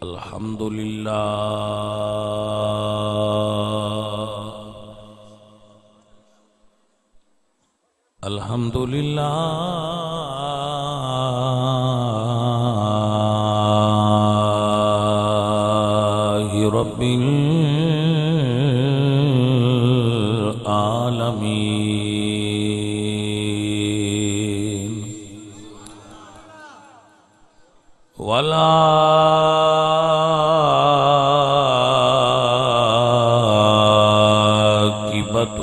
الحمدللہ الحمدللہ رب العالمین والعاقبۃ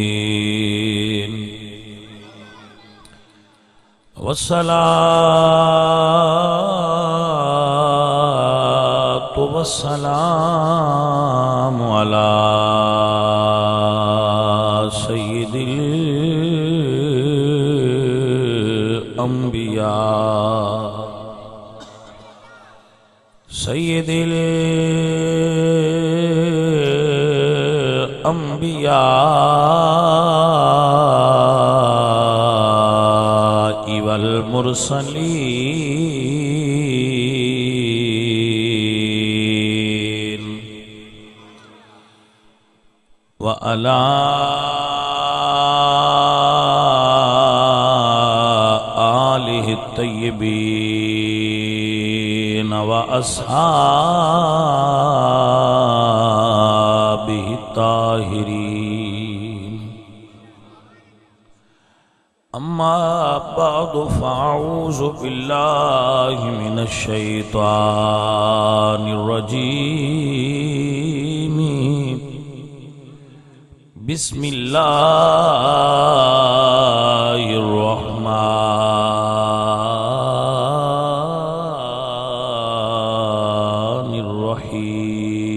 للمتقین والصلاة والسلام على سید الانبیاء سید الانبیاء والمرسلین وعلى آلہ الطیبین واصحابہ الطاہرین اما بعد فاعوذ باللہ من الشیطان الرجیم بسم اللہ الرحمن الرحیم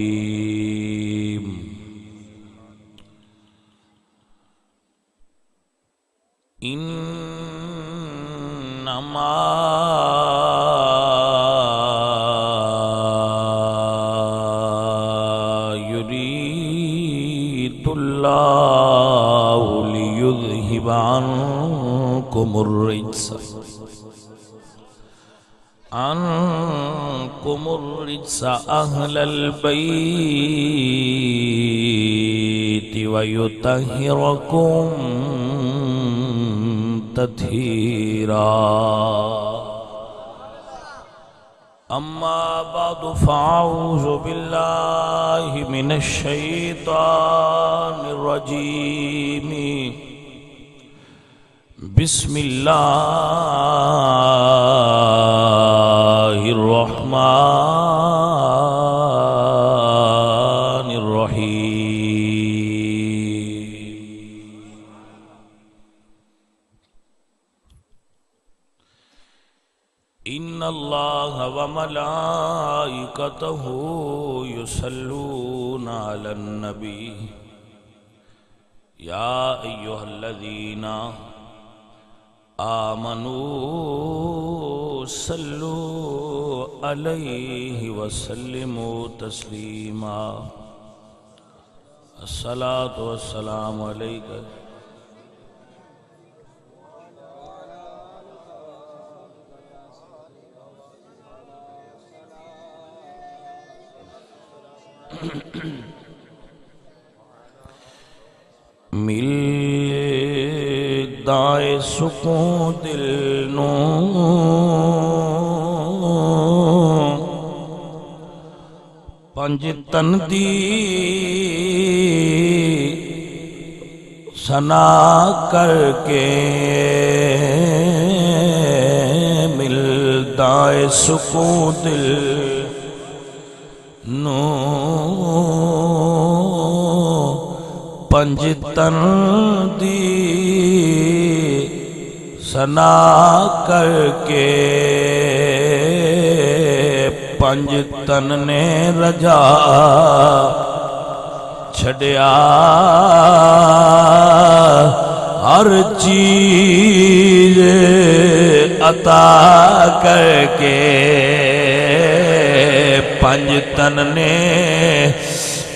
انما يريد الله ليذهب عنكم الرجس أهل البيت ويطهركم تطہیرا اما بعد فاعوذ باللہ من الشیطان الرجیم بسم اللہ الرحمن الرحیم ان اللہ وملائکتہ یصلون علی النبی یا ایہا الذین آمنوا صلوا علیہ وسلموا تسلیما الصلاۃ والسلام علیک مل دائے سکون دل نو پنج تن دی ثنا کر کے مل دائے سکون دل نو پنج تن دی ثنا کر کے پنج تن نے رجا چھڑیا ہر چیز عطا کر کے پنج تن نے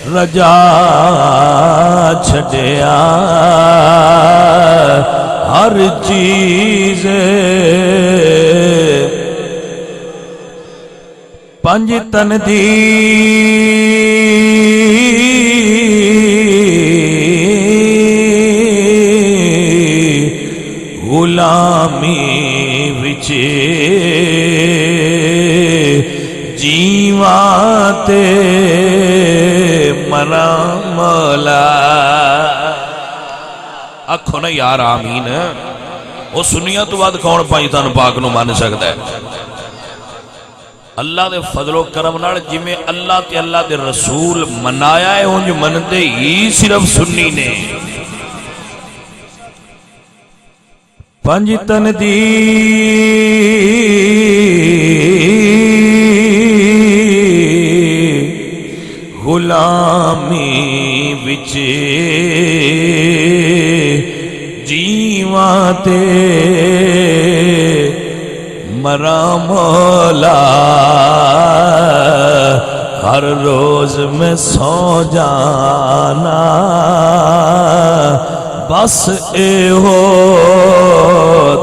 رجا چھڑیا ہر ہر چیز پنج تن دی غلامی وچ جیواں تے مراں مولا آکھو نا یار آمین وہ سنیا تو بعد کون پائی تن پاک نو مان سکتا ہے اللہ دے فضل و کرم نال جویں اللہ تے اللہ دے رسول منایا ہے انج مندے ہی صرف سنی نے پنج تن دی غلامی وچ جیواں تے مراں مولا ہر روز میں سو جانا بس اے ہو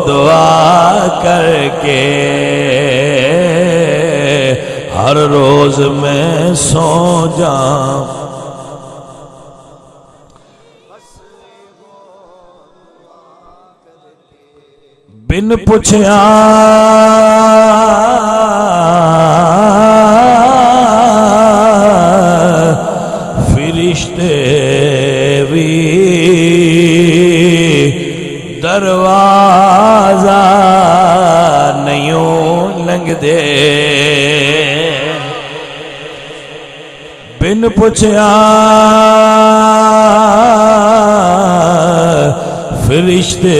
دعا کر کے ہر روز میں سو جاؤں بن پوچھیا فرشتے بھی دروازہ نہیں لنگ دے بن پوچھیا فرشتے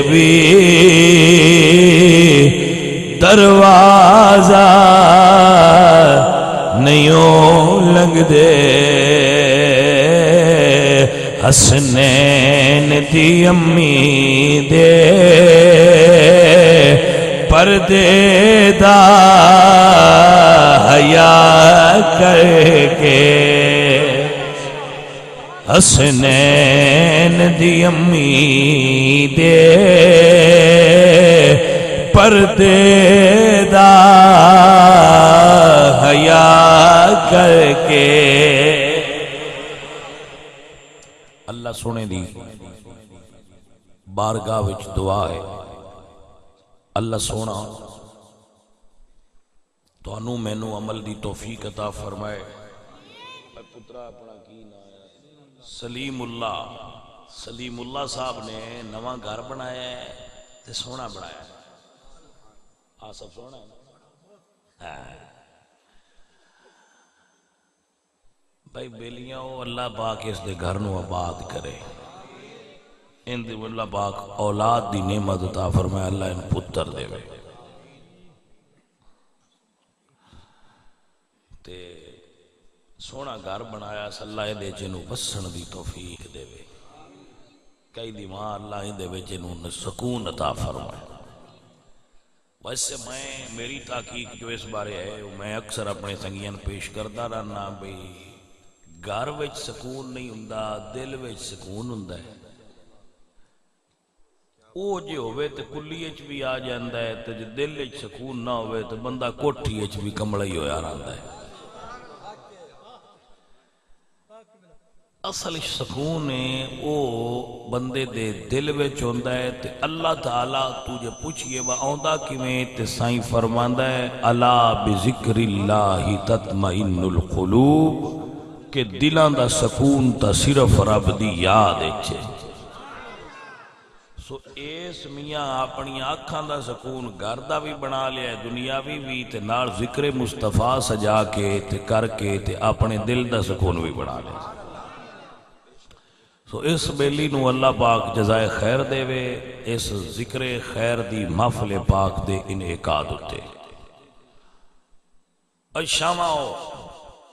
بھی دروازہ نہیں لنگ دے حسنین دی امی دے پردے دا حیا کر کے حسنین دی امی دے پردے دا حیا کر کے اللہ سونے دی بارگاہ وچ دعا ہے اللہ سونا تو انو مینو عمل دی توفیق عطا فرمائے پترا اپنا کی نام ہے سلیم اللہ صاحب نے نواں گھر بنایا ہے تے سونا بنایا ہے سب سونا ہے بھائی بیلیاں وہ اللہ پاک اس دے گھر نو آباد کرے ان دے اللہ پاک اولاد دی نعمت عطا فرمائے اللہ ان پتر دے وے تے سونا گھر بنایا اللہ دے جنو بسن دی توفیق دے وے کئی دی ماں اللہ دے وے جنو سکون عطا فرمائے ویسے میری تحقیق جو اس بارے ہے میں اکثر اپنے سنگیان پیش کرتا رہنا بھئی گھر وچ سکون نہیں ہوندا دل وچ سکون ہوندا ہے او جے ہوئے تے کلی وچ بھی آ جاندا ہے تے جے دل وچ سکون نہ ہوئے تے بندہ کوٹھی وچ بھی کملا ہی ہویا رہندا ہے اصل سکون ہے او بندے دے دل وچ ہوندا ہے تے اللہ تعالیٰ تجھے پوچھئے وا آوندا کیویں تے سائیں فرماندا ہے الا بذکر اللہ تطمئن القلوب کہ دلاں دا سکون تا صرف رب دی یاد وچ سو اس میاں اپنی آنکھاں دا سکون گھر دا بھی بنا لیا ہے دنیاوی بھی تے نال ذکر مصطفیٰ سجا کے تے کر کے تے اپنے دل دا سکون بھی بنا لیا تو اس بیلی نو اللہ پاک جزائے خیر دے وے اس ذکر خیر دی محفل پاک دے انعقاد ہوتے اج شام آؤ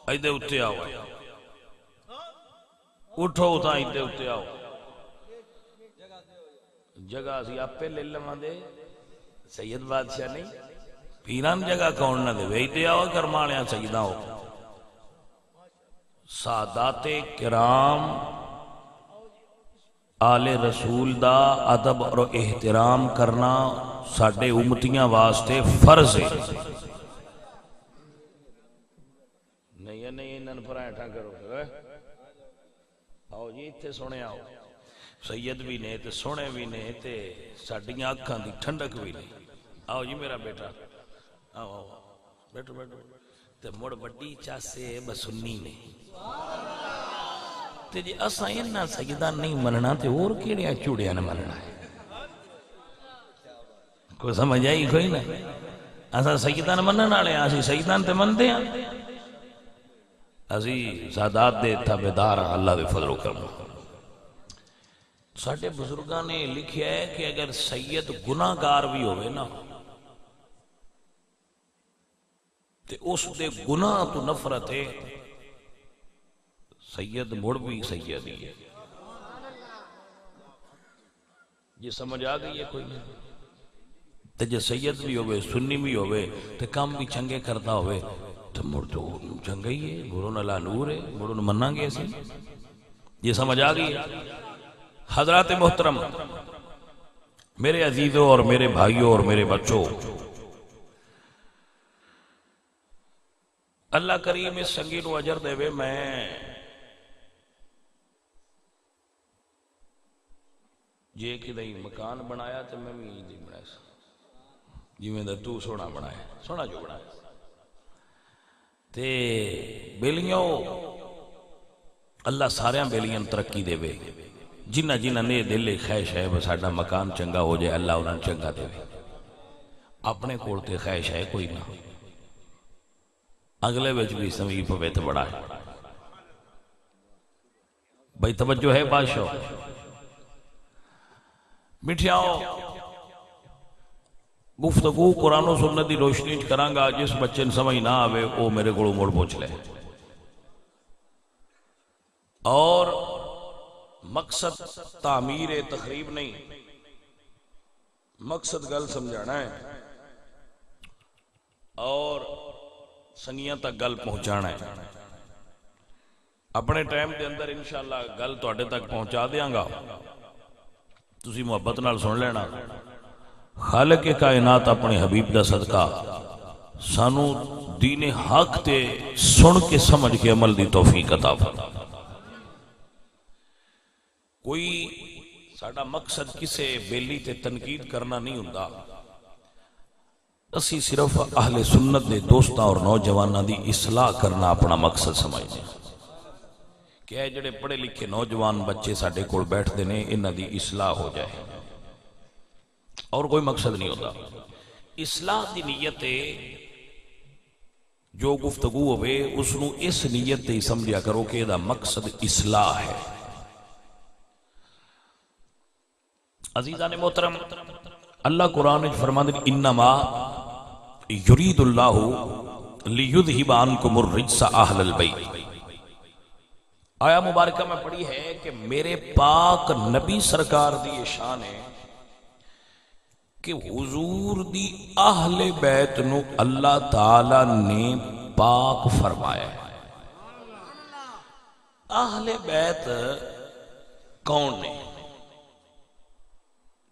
ایدے اتے آؤ اٹھو تا ایدے اتے آؤ جگہ سی آپ پہ لے لما دے سید بادشاہ نہیں پیران جگہ کون نہ دے ایدے آؤ کرمالیاں سیدہ ہو سادات کرام آل رسول دا ادب اور احترام کرنا ساڈے امتیاں واسطے فرض ہے. نہیں انہاں پر ایٹھا کرو آؤ جی اتھے سونے آؤ. سید بھی نے تے سونے بھی نے تے ساڈیاں اکھاں دی ٹھنڈک بھی نے. آؤ جی میرا بیٹا آؤ آؤ بیٹھو بیٹھو. تے مڑ وڈی چاسے بسنی نے تے جی اساں انہاں سیداں نہیں مننا تے اور کیڑیاں چوڑیاں نے مننا ہے. کوئی سمجھ آئی کوئی نہ. اساں سیداں نے منن والے ہاں اسی سیداں تے مندے ہاں اسی سادات دے تابعدار ہاں اللہ دے فضل و کرم. ساڈے بزرگاں نے لکھیا ہے کہ اگر سید گناہ گار بھی ہوئے نا تے اس دے گناہ تو نفرت ہے سید مڑ بھی سید ہی ہے. یہ سمجھ آ گئی ہے کوئی نہیں. تے جے سید بھی ہوئے سنی بھی ہوئے تے کام بھی چنگے کرتا ہوئے تو مڑ تو چنگا ہی ہے. گرون اللہ نور ہے مڑوں مننا گے اسی. یہ سمجھ آ گئی ہے. حضرات محترم میرے عزیزوں اور میرے بھائیوں اور میرے بچوں، اللہ کریم اس سنگی نو اجر دے وے. میں جے کدئی مکان بنایا تو میں بھی نہیں بنایا جی میں دا تو سونا بنایا سونا جو بنایا تے بیلیوں اللہ ساریاں بیلیاں ترقی دے وے. جنہ جنہ نے دل خواہش ہے بس ساڈا مکان چنگا ہو جائے اللہ انہاں چنگا دے وے. اپنے کول تے خواہش ہے کوئی نہ اگلے وچ بھی سمجھی پوے تے بڑا ہے. بھائی توجہ ہے بادشاہ مٹھیاؤ. گفتگو قرآن و سنت دی روشنی کراں گا. جس بچے نے سمجھ نہ آوے وہ میرے کو موڑ پوچھ لے. اور مقصد تعمیر تخریب نہیں، مقصد گل سمجھانا ہے اور سنگیاں تک گل پہنچانا ہے. اپنے ٹائم دے اندر انشاءاللہ گل تواڈے تک پہنچا دیاں گا. تسی محبت نال سن لینا. خالق کائنات اپنے حبیب دا صدقہ سانو دین حق تے سن کے سمجھ کے عمل دی توفیق عطا فرما. کوئی ساڈا مقصد کسے بیلی تے تنقید کرنا نہیں ہوندا. اسی صرف اہل سنت دے دوستاں اور نوجواناں دی اصلاح کرنا اپنا مقصد سمجھتے ہیں کہ اے جڑے پڑھے لکھے نوجوان بچے ساڈے کول بیٹھدے نے انہاں دی اصلاح ہو جائے اور کوئی مقصد نہیں ہوتا. اصلاح دی نیت جو گفتگو ہوئے اس نو اس نیت تے سمجھیا کرو کہ دا مقصد اصلاح ہے. عزیزان محترم اللہ قرآن فرماتے ہیں انما یرید اللہ لیذہب عنکم الرجس اہل البیت. آیا مبارکہ میں پڑھی ہے کہ میرے پاک نبی سرکار دی یہ شان ہے کہ حضور دی اہل بیت نو اللہ تعالی نے پاک فرمایا ہے. اہل بیت کون نے؟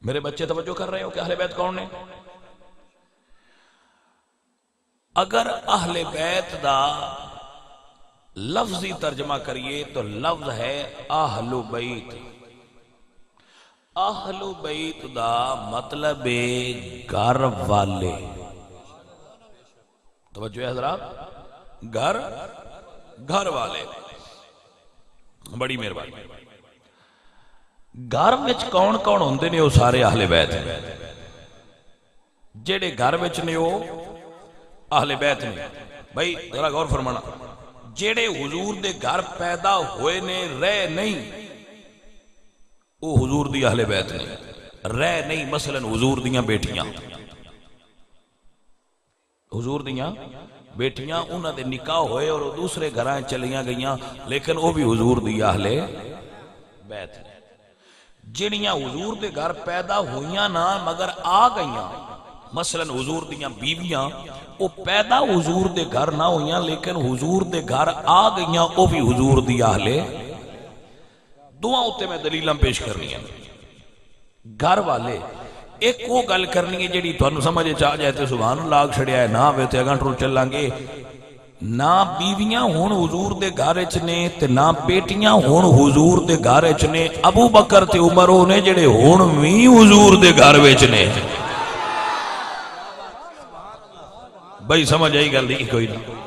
میرے بچے توجہ کر رہے ہو کہ اہل بیت کون نے؟ اگر اہل بیت دا لفظی ترجمہ کریے تو لفظ ہے اہل بیت. اہل بیت دا مطلب گھر والے. توجہ ہے حضرات، گھر والے. بڑی مہربانی. گھر وچ کون کون ہوندے نے وہ سارے اہل بیت ہیں. جڑے گھر وچ نے وہ اہل بیت نے. بھائی ذرا غور فرمانا، جڑے حضور دے گھر پیدا ہوئے نے رہ نہیں وہ حضور دی اہل بیت نے. رہ نہیں مثلا حضور دیاں بیٹیاں، حضور دیاں بیٹیاں انہاں دے نکاح ہوئے اور دوسرے گھراں چلیاں گئیاں لیکن وہ بھی حضور دی اہل بیت نے. جڑیاں حضور دے گھر پیدا ہوئیاں نہ مگر آ گئیاں مثلا حضور دیاں بیویاں وہ پیدا حضور دے گھر نہ ہوئیاں لیکن حضور دے گھر آ گئیاں وہ بھی حضور دی اہل. دعا اتنے میں دلیلاں پیش کرنی ہیں. گھر والے ایک وہ گل کرنی ہے جیڑی تھانوں سمجھ آ جائے تو سبحان اللہ آگ چھڑیا ہے، نہ ہوئے تو اگاں ٹر چلیں گے. نہ بیویاں ہون حضور دے گھر وچ نے تے نہ بیٹیاں ہون حضور دے گھر وچ نے. ابو بکر تے عمر وہ نے جڑے ہون وی حضور دے گھر وچ نے. بھائی سمجھ آئی گل نہیں کوئی نہیں.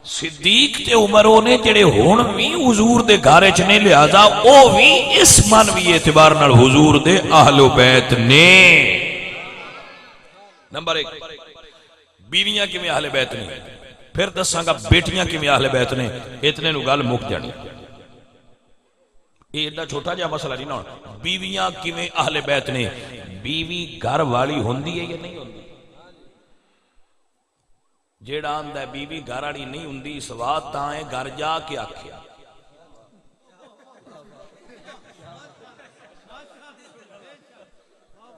صدیق تے عمر وہ نے جڑے ہون وی حضور دے گھر وچ نے، لہذا او وی اس مانوی اعتبار نال حضور دے اہل و بیت نے. نمبر 1 بیویاں کیویں اہل بیت نے، پھر دساں گا بیٹیاں کیویں اہل بیت نے. اتنے نو گل مک جانی. یہ ایڈا چھوٹا جہا مسئلہ نہیں نا. بیویاں کیویں اہل بیت نے. بیوی گھر والی ہوندی ہے یا نہیں ہوندی؟ جیڑا آندا ہے بیوی گھر والی نہیں ہوندی سواد تاں ہے گھر جا کے آکھیا.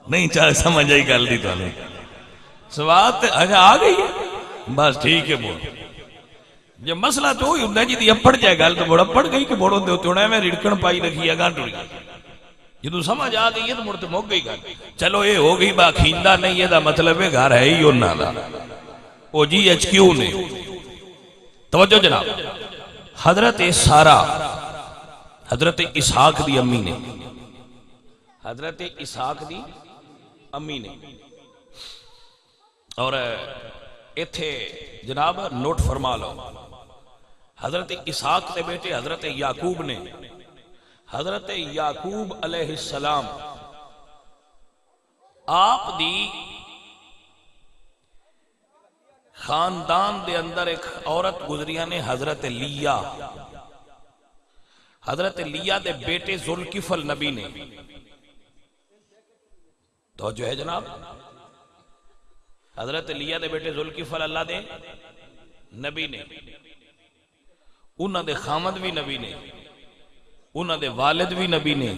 نہیں چاہے سمجھ آئی گل دی تانوں. سواد اچھا آ گئی ہے بس ٹھیک ہے. بول جب مسئلہ تو ہوئی ہوندہ جی اپڑ جائے گل تو بڑا پڑ گئی کہ بڑوں دے ہوتے ہونا ہے میں رڑکن پائی رکھی ہے گاں ٹوڑی جدو سمجھ آ گئی ہے تو مڑتے موک گئی گل. چلو یہ ہو گئی با کھیندہ نہیں ہے دا مطلب ہے گھر ہے ہی ہونا دا. او جی ایچ کیوں نے توجہ جناب. حضرت سارہ حضرت اسحاق دی امی نے، حضرت اسحاق دی امی نے. اور ایتھے جناب نوٹ فرما لو. حضرت اسحاق دے بیٹے حضرت یعقوب نے، حضرت یعقوب علیہ السلام آپ دی خاندان دے اندر ایک عورت گزریاں نے حضرت لیہ. حضرت لیہ دے بیٹے ذوالکفل نبی نے. تو جو ہے جناب حضرت لیہ دے بیٹے ذوالکفل اللہ دے نبی نے. انہاں دے خامد بھی نبی نے، انہاں دے والد بھی نبی نے،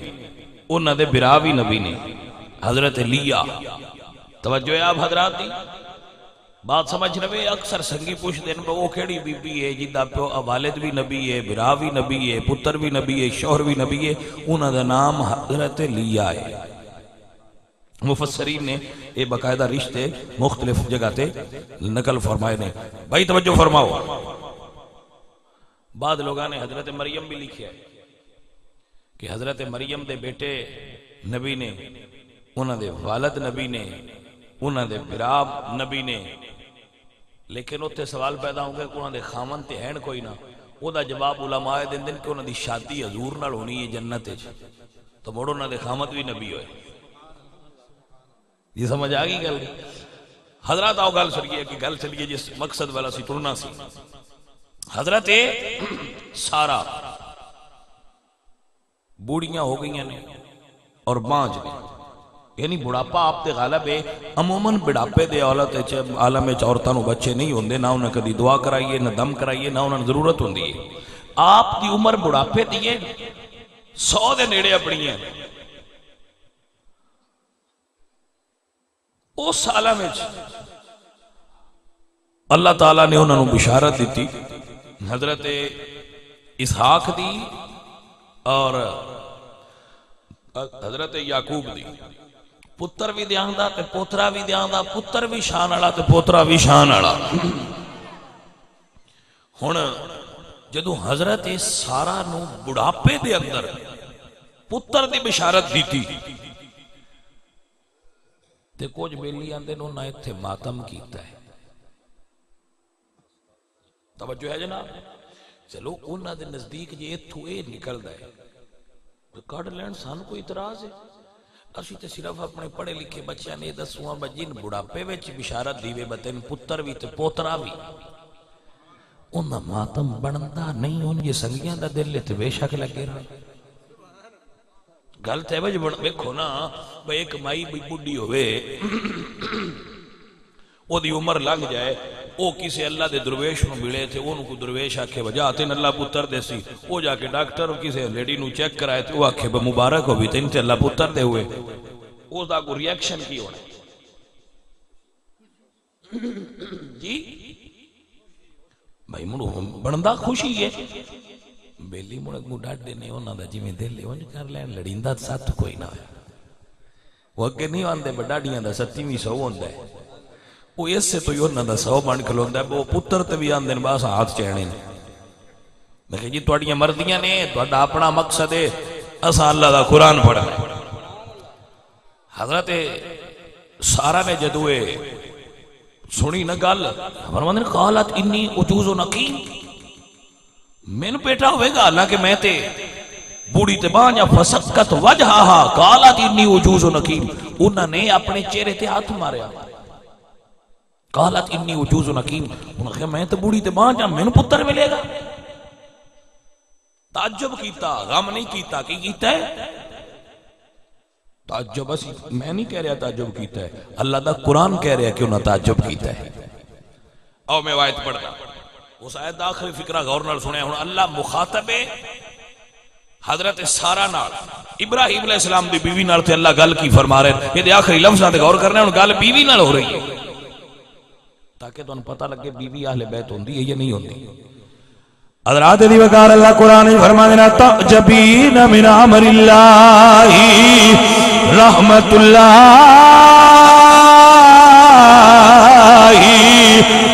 انہاں دے برا بھی نبی نے. حضرت لیہ توجہ ہے آپ حضرات دی بات سمجھ رہے. اکثر سنگی پوچھ دین وہ کیڑی بی بی ہے جدا پیو والد بھی نبی ہے، برا بھی نبی ہے، پتر بھی نبی ہے، شوہر بھی نبی ہے. انہاں دا نام حضرت لیہ ہے. مفسرین نے یہ باقاعدہ رشتے مختلف جگہ تے نقل فرمائے نے. بھائی توجہ فرماؤ. بعد لوگاں نے حضرت مریم بھی لکھیا ہے کہ حضرت مریم دے بیٹے نبی نے، انہاں دے والد نبی نے، انہاں دے براب نبی نے. لیکن اتنے سوال پیدا ہوں گے کہ انہاں دے خامن تے ہیں کوئی نہ. او دا جواب علماء دن دن کہ انہاں دی شادی حضور نال ہونی ہے جنت ہے تو موڑو انہاں دے خامد بھی نبی ہوئے. یہ سمجھ آگئی گل. حضرات آؤ گل سریے کہ گل چلیے جس مقصد والا سی ٹرنا سی. حضرت سارہ بوڑیاں ہو گئی ہیں اور بانج نے، یعنی بڑھاپا آپ تے غالب ہے. عموماً بڑھاپے دے اولت عالم عورتاں نو بچے نہیں ہوندے، نہ انہیں کدی دعا کرائیے نہ دم کرائیے، نہ انہیں ضرورت ہوندی ہے. آپ دی عمر بڑھاپے دیئے 100 دے نیڑے اپنی ہیں. اس سالہ میں اللہ تعالیٰ نے انہوں نے بشارت دیتی حضرت اسحاق دی اور حضرت یعقوب دی. پتر بھی دیاں دا تے پوترا بھی دیاں دا. پتر بھی شان آڑا تے پوترا بھی شان آڑا. ہن جدو حضرت سارہ نو بڑھاپے دے اندر پتر دی بشارت دیتی تے کچھ بیلی آندے نو نہ اتھے ماتم کیتا ہے. توجہ ہے جناب. چلو انہاں دے نزدیک جے اتھو اے نکل دائے تو کڑ لین سان کوئی اعتراض ہے. اسی تے صرف اپنے پڑھے لکھے بچیاں نے دسواں بجین بڑھاپے وچ بشارت دیوے بتن پتر بھی تے پوترا بھی. انہاں ماتم بندا نہیں. ان یہ سنگیاں دا دل تے بے شک لگے رہا. گل تے وجہ ویکھو نا بھئی ایک مائی بھی بڈھی ہوئے او دی عمر لنگ جائے، او کسی اللہ دے درویش نو ملے تھے، انہوں کو درویش آکھے وجہ تین اللہ پتر دے سی. او جا کے ڈاکٹر کسی لیڈی نو چیک کرائے تھے، وہ آکھے مبارک ہو بھی تین تے اللہ پتر دے ہوئے. او دا کو ریاکشن کی ہونا جی بھائی منو بندہ خوشی ہے. بیلی مڑک کو ڈاڈے نے انہوں دا جی میں دل لے ونج کر لین لڑیندہ ساتھ کوئی نہ ہے وہ اگے نہیں آندے بڑاڑیاں دا 70ویں سو ہوندہ ہے وہ اس سے تو یوں دا 100 بن کھلوندہ ہے وہ پتر تے بھی آندے باس ہاتھ چہنے میں کہ جی توڑیاں مردیاں نے توڑا اپنا مقصد ہے اسا اللہ دا قرآن پڑھا حضرت سارا نے جدوئے سنی نہ گل فرماتے ہیں قالت انی عجوز و نقیم میں نے بیٹا ہوئے گا اللہ کہ میں تے بوڑی تے بانجا فسکت وجہا قالت انی عجوز و نقیم انہوں نے اپنے چہرے تے ہاتھ ماریا قالت انی عجوز و نقیم انہوں نے کہا میں تے بوڑی تے بانجا میں نے پتر ملے گا تعجب کیتا غم نہیں کیتا کی کیتا ہے تعجب اسی میں نہیں کہہ رہا تعجب کیتا ہے اللہ دا قرآن کہہ رہا کہ انہوں تعجب کیتا ہے او میں آیت پڑھتا اس آیت دا آخری فکرہ غور نال سنے ہوں اللہ مخاطب حضرت سارا نال ابراہیم علیہ السلام دی بیوی نال تے اللہ گل کی فرما رہے ہیں یہ دے آخری لفظاں تے غور کرنے ہوں گل بیوی نال ہو رہی ہے تاکہ تو ان پتہ لگے بیوی اہل بیت ہوندی ہے یا نہیں ہوندی حضرات دی وقار اللہ قرآن فرما دینا تعجبین من امر اللہ رحمت اللہ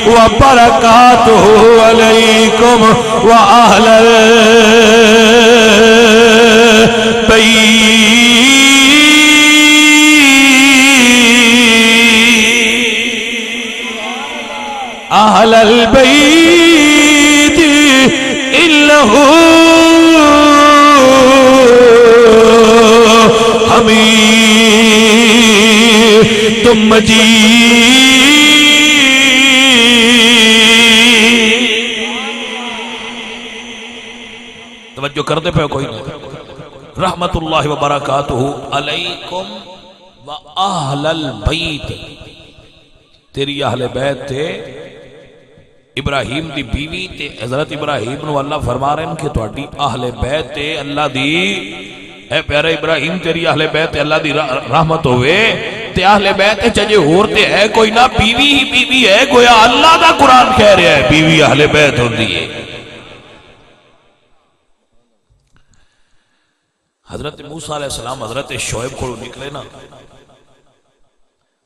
وبرکاتہ علیکم واہل البیت اہل البیت انہو حمید مجید توجہ کرتے پہ کوئی نہیں رحمت اللہ وبرکاتہ علیکم و اہل البیت تیری اہل بیت تھے ابراہیم دی بیوی تے حضرت ابراہیم نو اللہ فرما رہے ہیں کہ تواڈی اہل بیت تے اللہ دی اے پیارے ابراہیم تیری اہل بیت تے اللہ دی رحمت ہوئے تے اہل بیت تے چجے ہور تے ہے کوئی نہ بیوی ہی بیوی ہے گویا اللہ دا قرآن کہہ رہا ہے بیوی اہل بیت ہوندی ہے حضرت موسیٰ علیہ السلام حضرت شعیب کو نکلے نا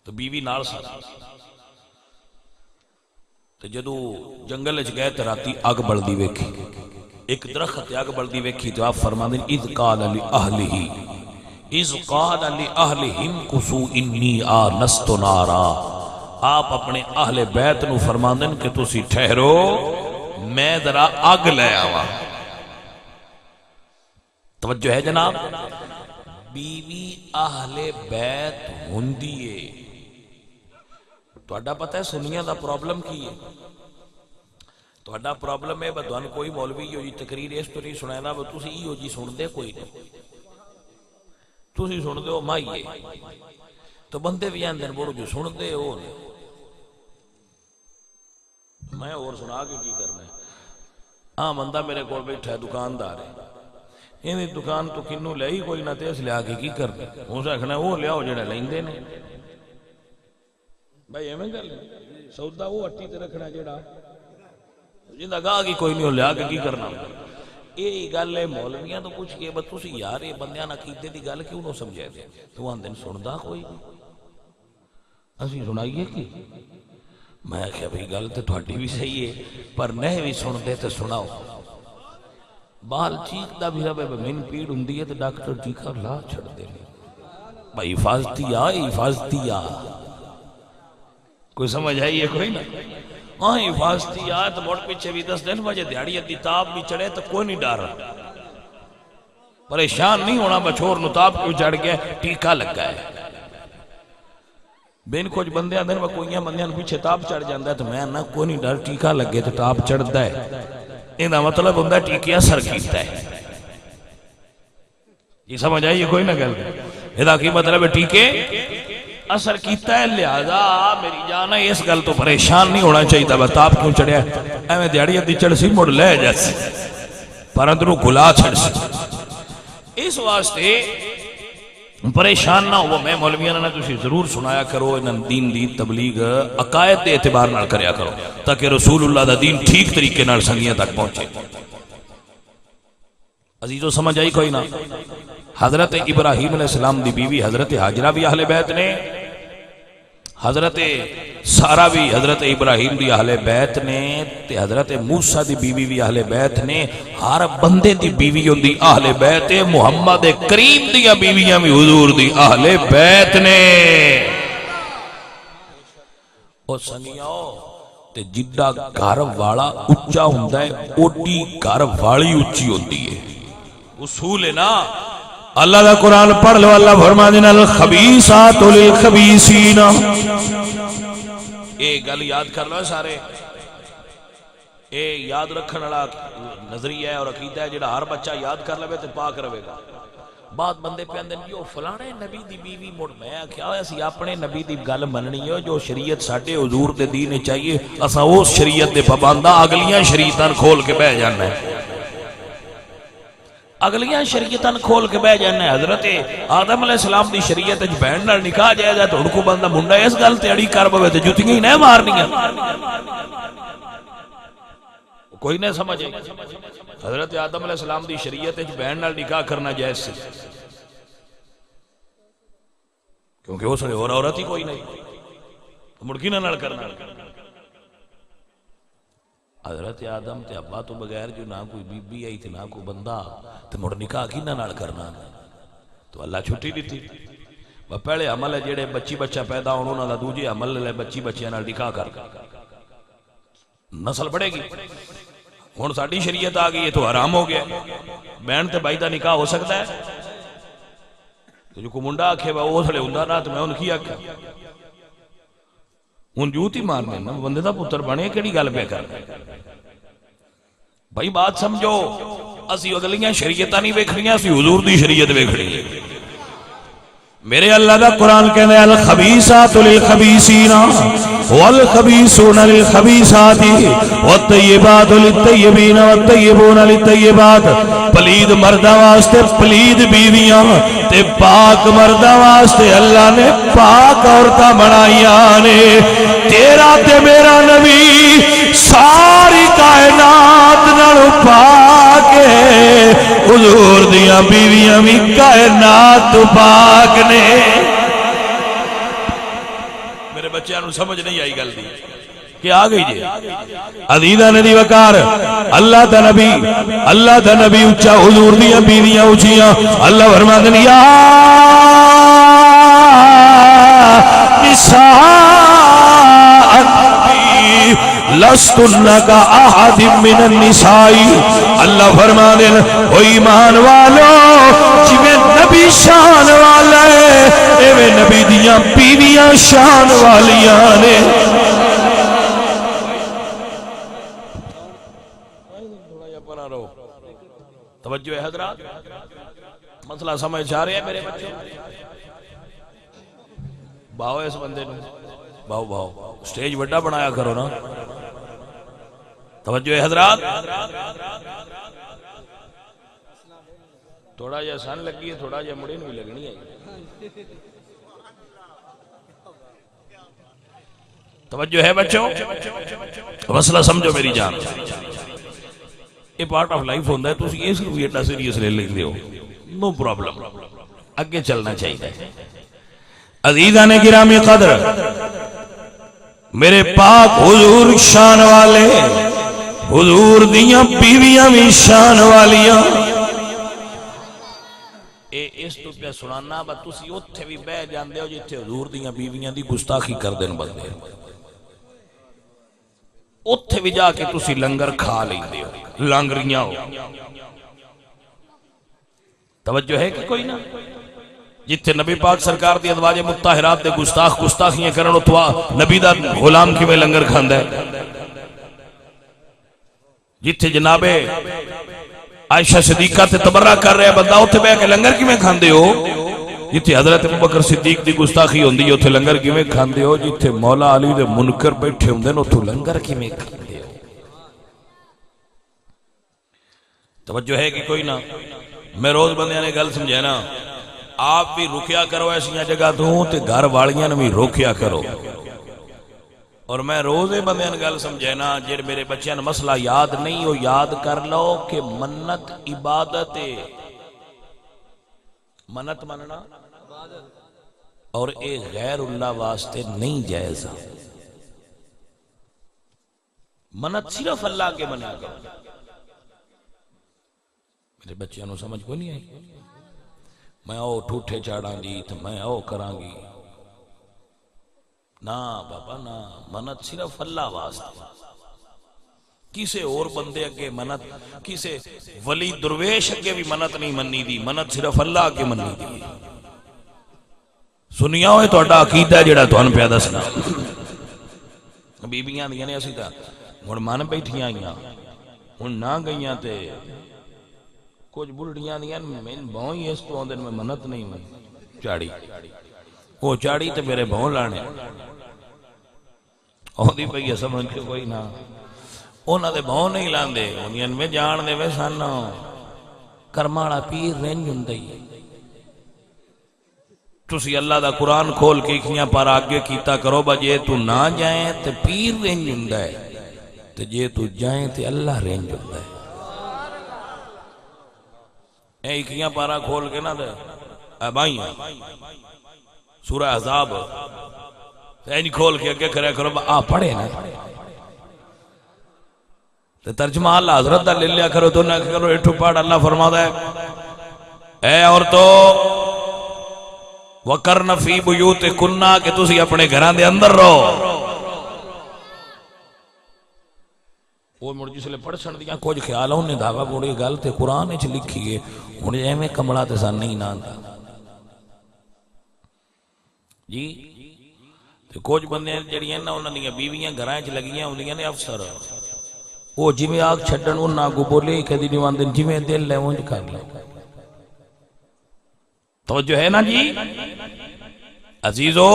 تو بیوی نال ساتھ تو جدو جنگل اچ گئے تو راتی آگ بڑھ دی ویکھی ایک درخت آگ بڑھ دی ویکھی تو آپ فرما دیں اذ قال لأہلہم کسو انی آنست نارا آپ اپنے اہل بیت نو فرما دیں کہ تسی ٹھہرو میں ذرا آگ لے آوا توجہ ہے جناب بیوی اہل بیت ہوندیے توڑا پتہ ہے سنیاں دا پرابلم کی ہے توڑا پرابلم ہے بدوان کوئی مولوی ہو جی تقریر اس پر ہی سنائے نا تسی ہی ہو جی سن دے کوئی نہیں تسی سن دے ہو مائیے تو بندے بھی آندن بڑھو جو سن دے ہو میں اور سنا کے کی کرنا ہے ہاں بندہ میرے کو بیٹھا ہے دکاندار ہے یہ دکان تو کنو لے ہی کوئی نہ تیس لے آگے کی کرنا ہوں سے اکھنا وہ لے آؤ جڑا لیں دے نے بھائی ایمیں کر لیں سودا وہ اٹھی تے رکھنا جڑا جندہ گاہ کی کوئی نہیں ہو لے آگے کی کرنا یہ گل ہے مولویاں تو کچھ کیے بس تسی یار یہ بندیاں نہ کیتے دی گل کیوں نہ سمجھے دے تو آن دن سندا کوئی نہیں اسی سنائیے کی میں کہا بھئی گل تو تھوڑی بھی صحیح ہے پر نہیں بھی سن دے تو سناؤ بال چیک دا بھی ربے من پیڑ ہندی ہے تو ڈاکٹر چیکا لا چھڑ دے بھائی حفاظتی آ کوئی سمجھ آئیے کوئی نا ہاں حفاظتی آ تو موڑ پیچھے بھی 10 دن بجے دیاڑی تاب بھی چڑھے تو کوئی نہیں ڈار رہا پریشان نہیں ہونا بچھور نتاب کیوں چڑھ گیا ٹیکا لگ گیا ہے بین کچھ بندیاں دن میں کوئیاں بندیاں پیچھے تاب چڑھ جاندہ ہے تو میں نہ کوئی نہیں ڈر ٹیکا لگ گیا تو تاب چڑھ دا ہے انہا مطلب ہوندہ ہے ٹیکیا سر کیتا ہے یہ سمجھ آئیے کوئی نہ گل ادا کی مطلب ہے ٹیکے اثر کیتا ہے لہذا میری جانا اس گل تو پریشان نہیں ہونا چاہیے تھا بتاب کیوں چڑھیا ایویں دیاڑی ادھی چڑھ سی مڑ لے جیسے پر اندروں گلا چھڑ سی اس واسطے پریشان نہ ہو میں مولویاں نے تسی ضرور سنایا کرو انہاں دین دی تبلیغ عقائد دے اعتبار نال کریا کرو تاکہ رسول اللہ دا دین ٹھیک طریقے نال سنگیاں تک پہنچے عزیزو سمجھ آئی کوئی نہ؟ حضرت ابراہیم علیہ السلام دی بیوی حضرت حاجرہ بھی اہل بیت نے، حضرت سارہ بھی حضرت ابراہیم دی اہل بیت نے، تے حضرت موسیٰ دی بیوی بھی اہل بیت نے۔ ہر بندے دی بیوی ہوندی اہل بیت، محمد کریم دی بیویاں بھی حضور دی اہل بیت نے۔ او سنگیاؤ تے جڈا گھر والا اچھا ہوندہ ہے اوڈی گھر والی اچھی ہوندی ہے، اصول ہے نا۔ اللہ دا قرآن پڑھ لو، اللہ فرما دینا الخبیثات للخبیثین۔ اے گل یاد کر لو سارے، اے یاد رکھن والا نظریہ ہے اور عقیدہ ہے جڑا ہر بچہ یاد کر لے تے پاک رہے گا۔ بعد بندے پہ اندر جو فلانے نبی دی بیوی مڑ میں کیا ہویا سی اپنے نبی دی گل مننی ہے جو شریعت ساڈے حضور دے دین چاہیے، اساں اس شریعت دے پابنداں اگلیاں شریعتاں کھول کے بہ جانا ہے، اگلیاں شریعتاں کھول کے بہ جانا ہے۔ حضرت آدم علیہ السلام دی شریعت وچ بہن نال نکاح جائز ہے تو ہن کو بندہ منڈا اس گل تے اڑی کر پوے تے جُتیاں ہی نہ مارنیاں، کوئی نہ سمجھے۔ حضرت آدم علیہ السلام دی شریعت وچ بہن نال نکاح کرنا جائز سی، کیونکہ اس نے اور عورت ہی کوئی نہیں، مڑکی نہ کرنا۔ حضرت آدم تے ابا تو بغیر جو نہ کوئی بی بی آئی تے نہ کوئی بندہ تے مڑ نکاح کی نہ کرنا، تو اللہ چھٹی دیتی۔ پہلے عمل ہے جڑے بچی بچہ پیدا ہونا انہاں دا، دوجے عمل ہے بچی بچیاں نال نکاح کر نسل بڑھے گی۔ ہن ساڈی شریعت آ گئی ہے تو حرام ہو گیا، بہن تے بھائی دا نکاح ہو سکتا ہے؟ جو کو منڈا آکھے وہ اس لیے ہوندا نہ تے میں ان کی آکھا ہن جوت ہی مارنے نا بندے دا پتر بنے کیڑی گل پہ کر بھائی بات سمجھو۔ اسی اگلیاں شریعتاں نہیں ویکھنیاں، اسی حضور دی شریعت ویکھنی ہے۔ میرے اللہ دا قرآن کہنے الخبیثات للخبیثین والخبیثون للخبیثات والطیبات للطیبین والطیبون للطیبات۔ پلید مردہ واسطے پلید بیویاں تے پاک مردہ واسطے اللہ نے پاک عورتاں بنائیاں نے۔ تیرا تے میرا نبی ساری کائنات نالو پاک ہے، حضور دیاں بیویاں بھی کائنات تو پاک نے۔ میرے بچے انہوں سمجھ نہیں آئی گل دی کہ آ گئی جی عزیزہ نے دی وقار اللہ دا نبی اچھا، حضور دیاں بیویاں اچھیاں۔ اللہ فرماتے ہیں یا نساء لستن کا احد من النساء۔ اللہ فرما دے او ایمان والو جویں نبی شان والا ہے ایویں نبی دیاں بیویاں شان والیاں نے۔ توجہ ہے حضرات، مسئلہ سمجھ آ رہے ہیں میرے بچوں؟ باؤ اس بندے نو باؤ سٹیج بڑا بنایا کرو نا۔ توجہ ہے حضرات، تھوڑا جا سن لگی ہے، تھوڑا جا مڑے بھی لگنی ہے۔ توجہ ہے بچوں، مسئلہ سمجھو میری جان، یہ پارٹ آف لائف ہوندہ ہے، تو اسی اس بھی ایڈا سیریس لے لکھ دیو، نو پرابلم، اگے چلنا چاہیے۔ عزیزان گرامی قدر، میرے پاک حضور شان والے، حضور دیاں بیویاں بھی شان والیاں۔ اس تو پہ سنانا با تسی اتھے بھی بہ جاندے ہو جتھے حضور دیاں بیویاں دی گستاخی کر دین بندے، اتھے بھی جا کے تسی لنگر کھا لیندے ہو، لانگریاں ہو۔ توجہ ہے کہ کوئی نہ؟ جتھے نبی پاک سرکار دی ازواج مطہرات دے گستاخیاں کرن اتوا نبی دا غلام کی میں لنگر کھاندا ہے۔ جتھے جناب عائشہ صدیقہ تے تبرہ کر رہے بندہ اتھے بے کے لنگر کی میں کھاندے ہو۔ جتھے حضرت ابوبکر صدیق دی گستاخی ہوندی ہے اتھے لنگر کی میں کھاندے ہو۔ جتھے مولا علی دے منکر بیٹھے ہوندے اتھے لنگر کی میں کھاندے ہو۔ توجہ ہے کہ کوئی نہ؟ میں روز بندیاں نے گل سمجھے نا، آپ بھی رکیا کرو ایسیاں جگہ تو تے گھر والیاں نے بھی روکیا کرو۔ اور میں روزے بندیاں گل سمجھے نا، جڑے میرے بچیاں نے مسئلہ یاد نہیں ہو یاد کر لو کہ منت عبادت ہے، منت مننا اور اے غیر اللہ واسطے نہیں جائز۔ منت صرف اللہ کے منا گا۔ میرے بچیاں نو سمجھ کو نہیں آئی، میں او ٹھوٹے چاڑاں گی تو میں او کراں گی، نا بابا نا، منت صرف اللہ واسطے۔ کسے اور بندے اگے منت، کسے ولی درویش اگے بھی منت نہیں مننی دی، منت صرف اللہ کے مننی دی۔ سنیا ہوئے توڑا عقیدہ ہے جڑا تو ان پہ دسنا۔ بیبیاں دیاں نے اسی تا ہن من بیٹھیاں آئیاں، ہن نہ گئیاں تے کچھ بلڈیاں دیاں میں بہوں ہی اس تو آن دن میں منت نہیں من چاڑی، وہ چاڑی تے میرے بہوں لانے آدھی پئی سمجھ کے کوئی نہ، انہاں دے بہوں نہیں لاندے، انہاں میں جان دے وے سانو کرماڑا پیر رنج ہندئی۔ تسی اللہ دا قرآن کھول کے کھیاں پر آگے کیتا کرو با جے تو نہ جائیں تے پیر رنج ہندہ ہے، تے جے تو جائیں تے اللہ رنج ہندہ ہے۔ اے کھیاں پارا کھول کے نہ دے ابائیاں سورہ احزاب اینج کھول کے اگے کرے کرو با پڑھے نا تے ترجمہ اللہ حضرت دا لے لیا کرو تو نہ کرو اٹھو پاڑ۔ اللہ فرما ہے اے عورتو وَقَرْنَ فِي بُيُوتِكُنَّ کہ تسی اپنے گھران دے اندر رہو۔ وہ مرجی سے لے پڑھ سن دیا کچھ خیال ہوں نے دھاگا بوڑی گل تے قرآن اچھ لکھی ہے انہیں اے میں کمڑا تے سان نہیں نانتا جی تے کچھ بندے جڑی ہیں نا انہوں نے بیویاں گھرائیں چھ لگیاں انہیں نے افسر وہ جی میں آگ چھڑن انہاں کو بولے کہ دی نیوان دن جی میں دل لے ونج کر لے توجہ ہے نا جی عزیزو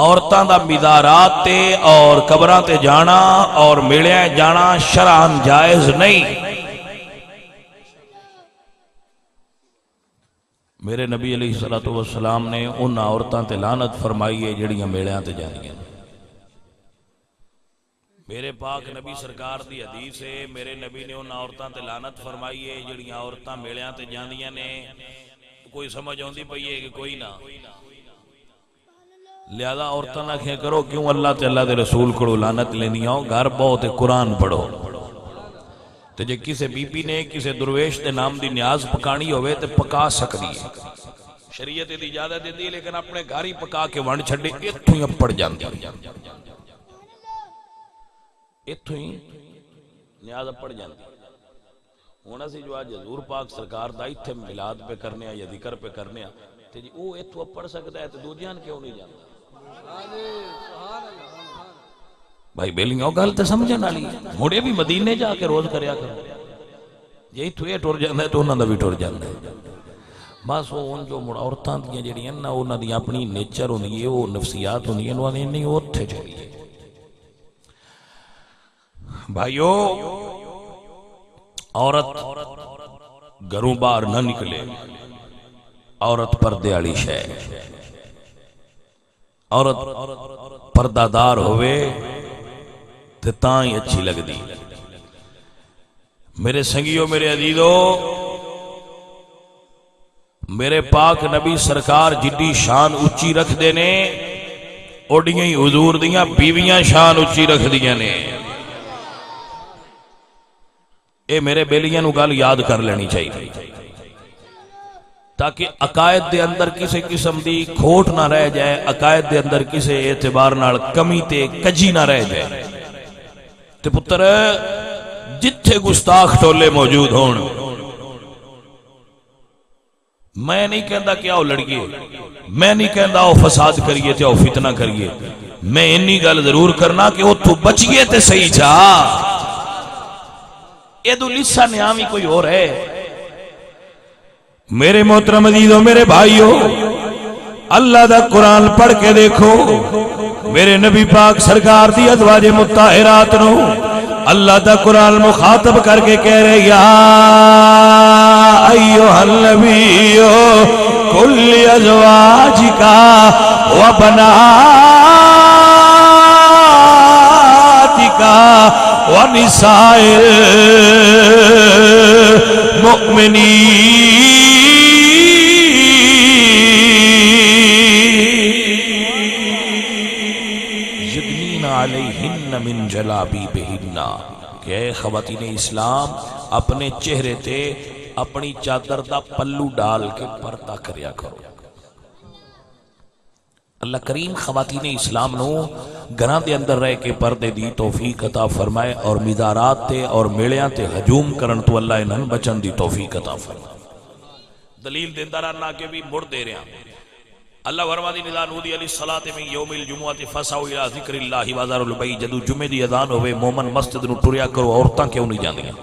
عورتاں دا مدارات تے اور قبراں تے جانا اور میڑیاں جانا شرعاً جائز نہیں۔ میرے نبی علیہ السلام نے ان عورتاں تے لعنت فرمائی ہے جڑیاں میڑیاں تے جانیاں۔ میرے پاک نبی سرکار دی حدیث ہے میرے نبی نے ان عورتاں تے لعنت فرمائی ہے جڑیاں عورتاں میڑیاں تے جاندیاں نے۔ کوئی سمجھ ہوندی پئی ہے کہ کوئی نہ، لہذا عورتاں نہ کھے کرو کیوں اللہ تے اللہ دے رسول کو لعنت لینی ہو، گھر بہت قرآن پڑھو۔ تے جے کسے بی بی نے کسے درویش دے نام دی نیاز پکانی ہوئے تے پکا سکتی ہے، شریعت دی اجازت دیتی ہے، لیکن اپنے گھر ہی پکا کے ونڈ چھڑے اتھوں ہی اپڑ جاندی اتھوں ہی نیاز اپڑ جاندی۔ ہونا سی جو آج حضور پاک سرکار دا اتھے ملاد پہ کرنے یا ذکر پہ کرنے تے جی وہ اتھو پڑھ سکتا ہے تو دو جان کیوں نہیں جانتا؟ بھائی بیلیاں گل تے سمجھن والی مڑے بھی مدینے جا کے روز کریا کرو، یہی تو یہ ٹر جاندا ہے تو انہاں دا بھی ٹر جاندا ہے۔ بس وہ ان جو عورتاں دیاں جڑیاں نا انہاں دی اپنی نیچر ہوندی ہے، وہ نفسیات ہوندی ہیں، انہاں نے نہیں اوتھے چلی۔ بھائیو عورت گھروں باہر نہ نکلے، عورت پردے والی شے، عورت پردہ دار ہوئے تے تاں ہی اچھی لگ دی۔ میرے سنگیو میرے عزیزو میرے پاک نبی سرکار جدی شان اچھی رکھ دینے اوڑیاں ہی حضور دیاں بیویاں شان اچھی رکھ دیاں نے۔ اے میرے بیلیاں نو گل یاد کر لینی چاہیے تاکہ عقائد دے اندر کسی قسم دی کھوٹ نہ رہ جائے، عقائد دے اندر کسی اعتبار نال کمی تے کجی نہ رہ جائے۔ تے پتر جتھے گستاخ ٹولے موجود ہون، میں نہیں کہندا کہ آؤ لڑیے، میں نہیں کہندا آؤ فساد کریے تے آؤ فتنہ کریے، میں انی گل ضرور کرنا کہ وہ تو بچیے تے صحیح چاہ ادو لسا نیامی کوئی اور ہے۔ میرے محترم عزیزو میرے بھائیو اللہ دا قرآن پڑھ کے دیکھو، میرے نبی پاک سرکار دی ازواج مطہرات نو اللہ دا قرآن مخاطب کر کے کہہ رہے یا ایوہ النبی کل ازواجکا و بناتکا ونساء المؤمنين یدنین علیہن من جلابیبہن، کہ اے خواتین اسلام اپنے چہرے تے اپنی چادر دا پلو ڈال کے پردہ کریا کرو۔ اللہ کریم خواتین اسلام نو گھراں دے اندر رہ کے پردے دی توفیق عطا فرمائے، اور مزارات تے اور میلیاں تے ہجوم کرن تو اللہ انہاں بچن دی توفیق عطا فرمائے۔ دلیل دیندار اللہ کے بھی مڑ دے رہے ہیں۔ اللہ فرما دی ندا نودی علی الصلاۃ من یوم الجمعۃ فسعوا الی ذکر اللہ وذروا البیع، جدو جمعے دی اذان ہوئے مومن مسجد نو ٹریا کرو۔ عورتاں کیوں نہیں جاندیاں؟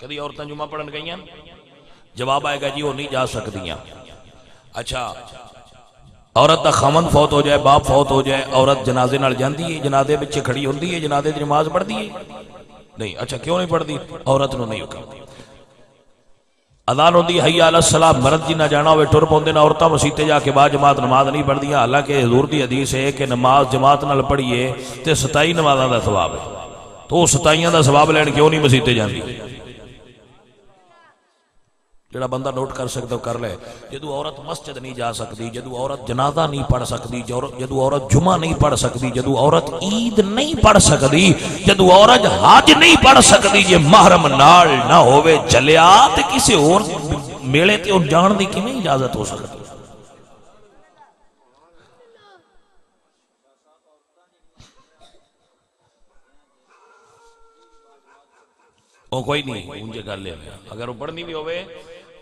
کدی عورتاں جمعہ پڑھن گئیاں؟ جواب آئے گا جی وہ نہیں جا سکدیاں۔ اچھا، عورت دا خامن فوت ہو جائے، باپ فوت ہو جائے، عورت جنازے نال جاندی ہے، جنازے وچ کھڑی ہوندی ہے، جنازے دی نماز پڑھدی ہے؟ نہیں۔ اچھا کیوں نہیں پڑھدی؟ عورت نو نہیں حکم۔ اذان ہوندی حی علی الصلاۃ، مرد جی نہ جانا ہوئے ٹر پوندے نہ، عورتاں مسیتے جا کے بعد جماعت نماز نہیں پڑھدیاں، حالانکہ حضور دی حدیث ہے کہ نماز جماعت نال پڑھیے تے 27 نمازاں دا ثواب ہے، تو 27 دا ثواب لین کیوں نہیں مسیتے جاندی؟ جڑا بندہ نوٹ کر سکتا کر لے۔ جدو عورت مسجد نہیں جا سکتی، جدو عورت جنازہ نہیں پڑھ سکتی، جدو عورت جمعہ نہیں پڑھ سکتی، جدو عورت عید نہیں پڑھ سکتی، جدو عورت حج نہیں پڑھ سکتی، جے محرم نال نہ ہوئے چلیا تے کسی اور میلے تے ان جان دی کیویں اجازت ہو سکتی؟ وہ کوئی نہیں ان جے گل لے، اگر وہ پڑھنی بھی ہوئے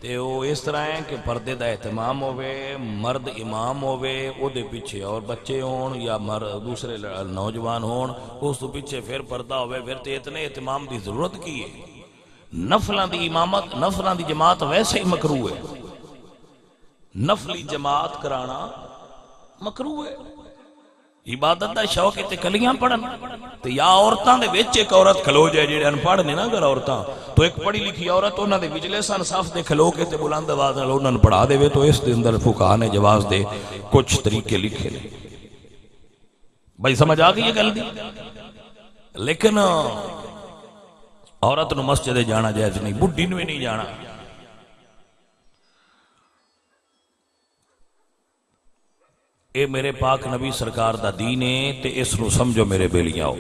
تے وہ اس طرح ہے کہ پردے دا اہتمام ہوئے، مرد امام ہوئے، او دے پیچھے اور بچے ہون یا دوسرے نوجوان ہون، اس تو پیچھے پھر پردہ ہوئے، پھر تے اتنے اہتمام دی ضرورت کی ہے؟ نفلاں دی امامت، نفلاں دی جماعت ویسے ہی مکروہ ہے، نفلی جماعت کرانا مکروہ ہے۔ عبادت دا شوق تے کلیاں پڑھن تے یا عورتاں دے وچ ایک عورت کھلو جائے، جڑے ان پڑھ نے نا اگر عورتاں، تو ایک پڑھی لکھی عورت انہاں دے وچلے سن صف دے کھلو کے تے بلند آواز نال انہاں پڑھا دے، تو اس دے اندر فقہاء نے جواز دے کچھ طریقے لکھے نے۔ بھائی سمجھ آ گئی یہ گل دی؟ لیکن عورت نو مسجد جانا جائز نہیں، بڈھی نو نہیں جانا۔ اے میرے پاک نبی سرکار دا دین ہے تے اس نو سمجھو میرے بیلیاں ہو۔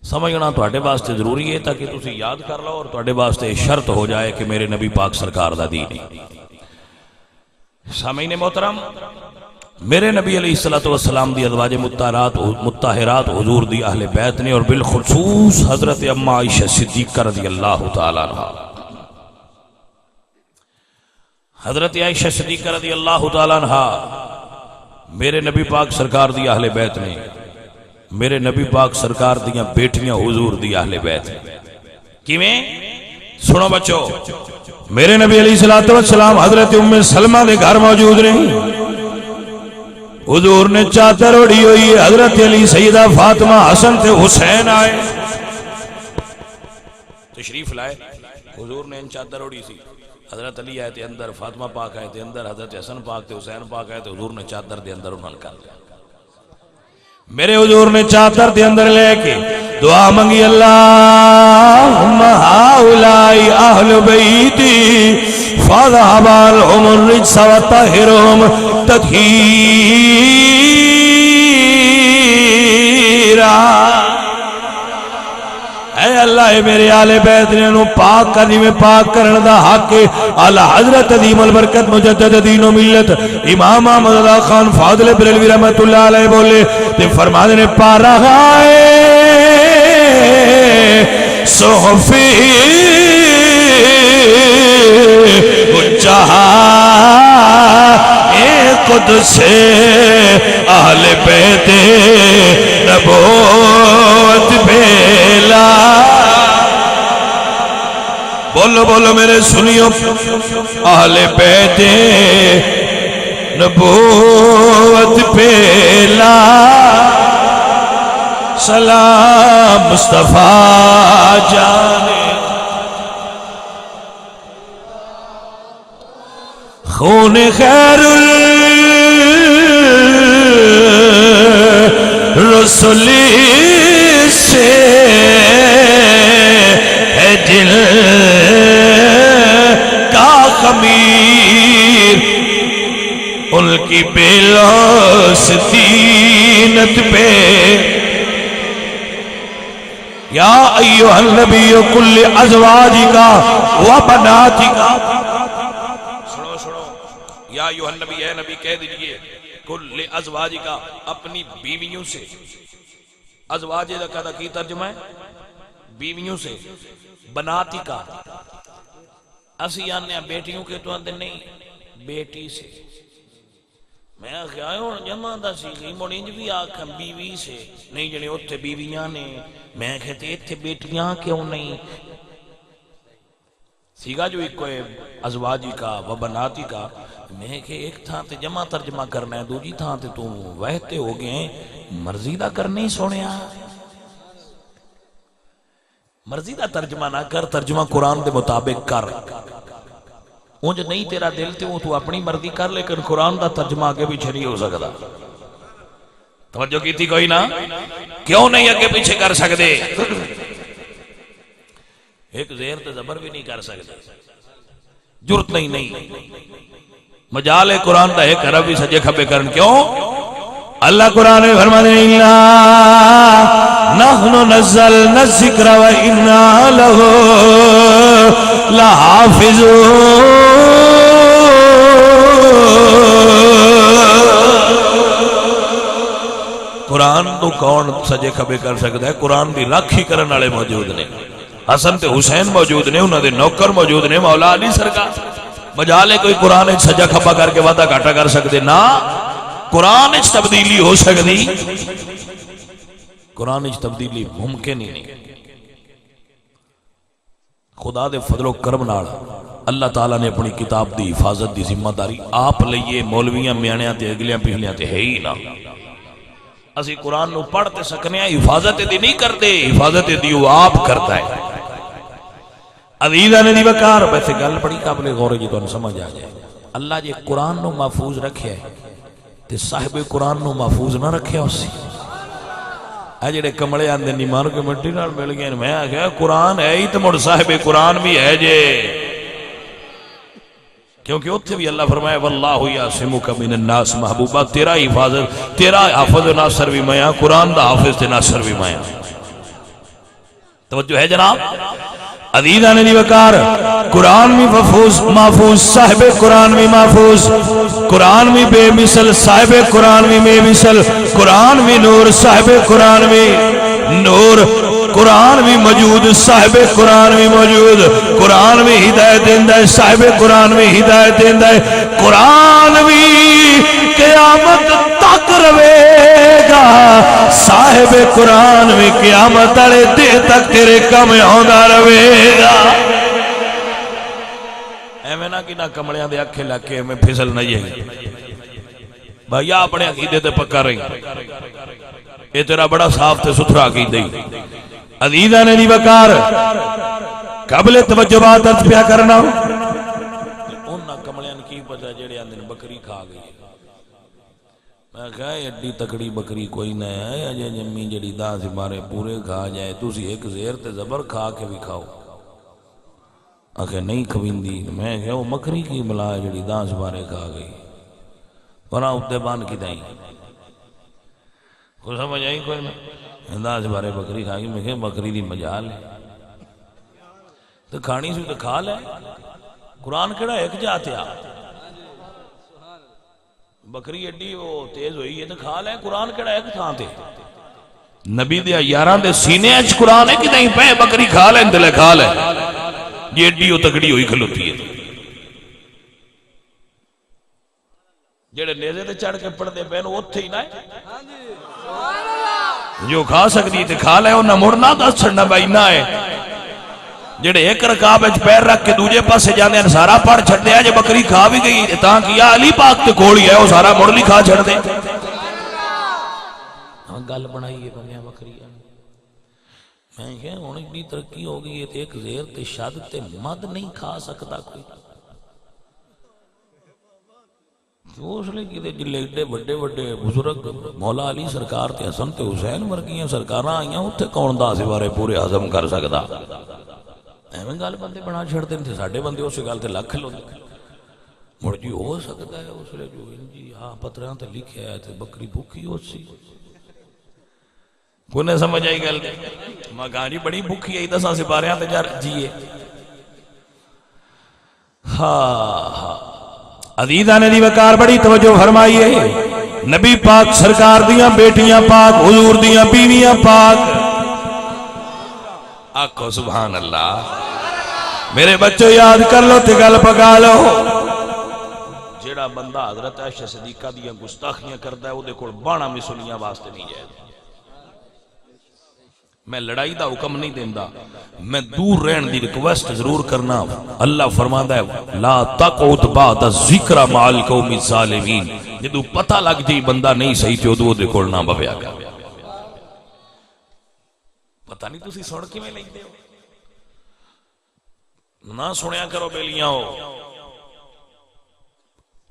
سمجھنا تواڈے واسطے ضروری ہے تاکہ تسی یاد کر لو اور تواڈے واسطے شرط ہو جائے کہ میرے نبی پاک سرکار دا دین ہے۔ سامعین محترم، میرے نبی علیہ السلام دی ازواج مطہرات حضور دی اہل بیت نے، اور بالخصوص حضرت اما عائشہ صدیقہ رضی اللہ تعالیٰ عنہ۔ حضرت عائشہ صدیقہ رضی اللہ تعالیٰ عنہ میرے نبی پاک سرکار دی اہل بیت نے، میرے نبی پاک سرکار دیاں بیٹیاں حضور دی اہل بیت نے۔ کیویں؟ سنو بچو، میرے نبی علیہ السلام حضرت ام سلمہ دے گھر موجود نہیں، حضور نے چادر اڑی ہوئی ہے، حضرت علی سیدہ فاطمہ حسن تے حسین آئے تشریف لائے، حضور نے ان چادر اڑی سی، حضرت علی آئے تے اندر، فاطمہ پاک آئے تے اندر، حضرت حسن پاک تے حسین پاک آئے تے حضور نے چادر دے اندر انہوں نے کر لیا۔ میرے حضور نے چادر دے اندر لے کے دعا منگی، اللہم ہاؤلائی اہل بیتی فاذہب عنہم الرجس وطہرہم تطہیرا۔ اے اللہ، اے میرے آل بیت نے انہوں پاک کرنی میں پاک کرن دا حق ہے۔ اعلیٰ حضرت عظیم البرکت مجدد دین و ملت امام احمد رضا خان فاضل بریلوی رحمت اللہ علیہ بولے تے فرمانے نے پا رہا ہے صحفی قدس اہل بیت نبوت بھیلا۔ بولو بولو میرے سنیو، اہل بیت نبوت بھیلا، سلام مصطفیٰ جانے خون خیر رسل سے ہے جن کا خمیر ان کی بلاس دینت پہ یا ایوہ النبی کل ازواجکا و بناتکا سنو یا ایوہ النبی اے نبی کہہ دیجئے کل ازواجکا اپنی بیویوں سے ازواج کا کی ترجمہ ہے بیویوں سے بناتکا اسی آنے بیٹیوں کے تو اندر نہیں بیٹی سے میں کیا ہوں جمع دا سیکھی مونج بھی آکھا بیوی سے نہیں جنے اتھے بیویاں نے میں کہتے اتھے بیٹیاں کیوں نہیں سیکھا جو ایک کوئی ازواجی کا و بناتی کا میں کہ ایک تھا تے جمع ترجمہ کرنا ہے دوجی تھا تے تو وحتے ہو گئے مرضیدہ کرنے سونیا مرضیدہ ترجمہ نہ کر ترجمہ قرآن دے مطابق کر اونج نہیں تیرا دل تے وہ تو اپنی مرضی کر لیکن قرآن دا ترجمہ آگے پیچھے نہیں ہو سکتا توجہ کی تھی کوئی نہ کیوں نہیں آگے پیچھے کر سکتے ایک زیر تے زبر بھی نہیں کر سکتے جرت نہیں مجال قرآن دا ایک حرف بھی سجے کھبے کرن کیوں اللہ قرآن میں فرمانے نحن نزلنا الذکر و انا لہ لحافظون قرآن تو کون سجے کھبے کر سکتا ہے قرآن دی لاکھی کرن والے موجود نے حسن تے حسین موجود نے انہاں دے نوکر موجود نے مولا علی سرکار بجالے کوئی قرآن سجا کھبا کر کے وعدہ گھاٹا کر سکتے نہ قرآن اچ تبدیلی ہو سکتی قرآن اچ تبدیلی ممکن ہی نہیں خدا دے فضل و کرم نال اللہ تعالیٰ نے اپنی کتاب دی حفاظت دی ذمہ داری آپ لئیے مولویاں میانیاں تے اگلیاں پچھلیاں تے ہے ہی نہ اسی قرآن نو پڑھتے سکنے ہیں حفاظت دی نہیں کرتے حفاظت دی وہ آپ کرتا ہے عزیزہ نے دی وقار ویسے گل بڑی قابل غور جی تو سمجھ آ جائے اللہ جی قرآن نو محفوظ رکھے ہے تے صاحب قرآن نو محفوظ نہ رکھے اسی اے جڑے کمڑے آندے نہیں مانو کے مٹی نال مل گئے میں آ گیا قرآن ہے ہی تو مڑ صاحب قرآن بھی ہے جے کیونکہ اتھے بھی اللہ فرمائے واللہ یعصمک من الناس محبوبہ تیرا حفاظت تیرا حافظ و ناصر بھی میں قرآن دا حافظ تے ناصر بھی میں توجہ ہے جناب عزیزہ نے دی وقار قرآن بھی محفوظ صاحب قرآن بھی محفوظ قرآن بھی بے مثل صاحب قرآن بھی بے مثل قرآن بھی نور صاحب قرآن بھی نور قرآن بھی موجود صاحب قرآن بھی موجود قرآن بھی ہدایت دیندہ ہے صاحب قرآن بھی ہدایت دیندہ ہے قرآن بھی قیامت تک روے گا صاحب قرآن بھی قیامت والے دن تک تیرے کم ہوندہ روے گا ایویں نہ کہ نہ کمڑیاں دے اکھے لکھے میں پھسل نہ یہ بھائی اپنے عقیدے تے پکا رہی یہ تیرا بڑا صاف تے ستھرا عقیدہ عزیزہ نے دی وقار قبل توجہ بات ارز پیا کرنا انہاں کملیاں کی پتہ جڑے اندر بکری کھا گئی میں کہا ایڈی تکڑی بکری کوئی نہ ہے اجے جمی جڑی دا سے بارے پورے کھا جائے تسی ایک زیر تے زبر کھا کے بھی کھاؤ آکھے نہیں کھویندی میں کہا وہ مکری کی بلا جڑی دا سے بارے کھا گئی ورنہ اتے بان کی دائیں کو سمجھ آئی کوئی نہ انداز بارے بکری کھا گئی میں کہا بکری دی مجال ہے تو کھانی سے تو کھا لے قرآن کہڑا ایک جاتے آ بکری ایڈی وہ تیز ہوئی ہے تو کھا لے قرآن کہڑا ایک تھا تے نبی دے یاراں دے سینے اچ قرآن ہے کہ نہیں پہ بکری کھا لے اندلے کھا لے یہ ایڈی ہو تکڑی ہوئی کھلوتی ہے جڑے نیزے تے چڑھ کے پڑھ دے پہن وہ تھے ہی نہ جو کھا سکتی تے کھا لے انہاں مڑنا دس چھڑنا بائی نہ ہے جڑے ایک رکاب اچ پیر رکھ کے دوجے پاس سے جانے سارا پڑھ چھڑ دے جو بکری کھا بھی گئی تاں کیا علی پاک تے کوڑی ہے وہ سارا مڑ لی کھا چھڑ دے گل بنائی ہے بنیا بکری میں کہا انہیں بھی ترقی ہو گئی ہے ایک زیر تے شاد تے مد نہیں کھا سکتا کوئی اس لیے کہ جلے ایڈے بڑے بڑے بزرگ مولا علی سرکار تے حسن تے حسین ورگیاں سرکاراں آئیاں اتنے کون دس بارے پورے ہضم کر سکتا ایویں گل بندے بنا چھڑتے ہیں ساڈے بندے اس گل تے لکھ لو مڑ جی ہو سکتا ہے اس لیے جو جی ہاں پتراں تے لکھیا ہے تے بکری بھوکی ہو سی کوئی نہ سمجھ آئی گل میں کہا جی بڑی بھوکی آئی دساں سپاریاں تے جا جیے ہاں عزیزاں دی وقار بڑی توجہ فرمائیے نبی پاک سرکار دیاں بیٹیاں پاک حضور دیاں بیویاں پاک آکھو سبحان اللہ میرے بچوں یاد کر لو تے گل پکا لو جیڑا بندہ حضرت عائشہ صدیقہ دیاں گستاخیاں کردا ہے او دے کول بانا مسلیاں واسطے نہیں جائے میں لڑائی دا حکم نہیں دیندا میں دور رہن دی ریکویسٹ ضرور کرنا اللہ فرماندا ہے لا تقعد بعد الذکر مع القوم الظالمین جدوں پتہ لگ جئی بندہ نہیں صحیح تے اودوں دے کول نہ بویا کر پتہ نہیں تسی سن کیویں لیندے ہو نہ سنیا کرو بیلیاں ہو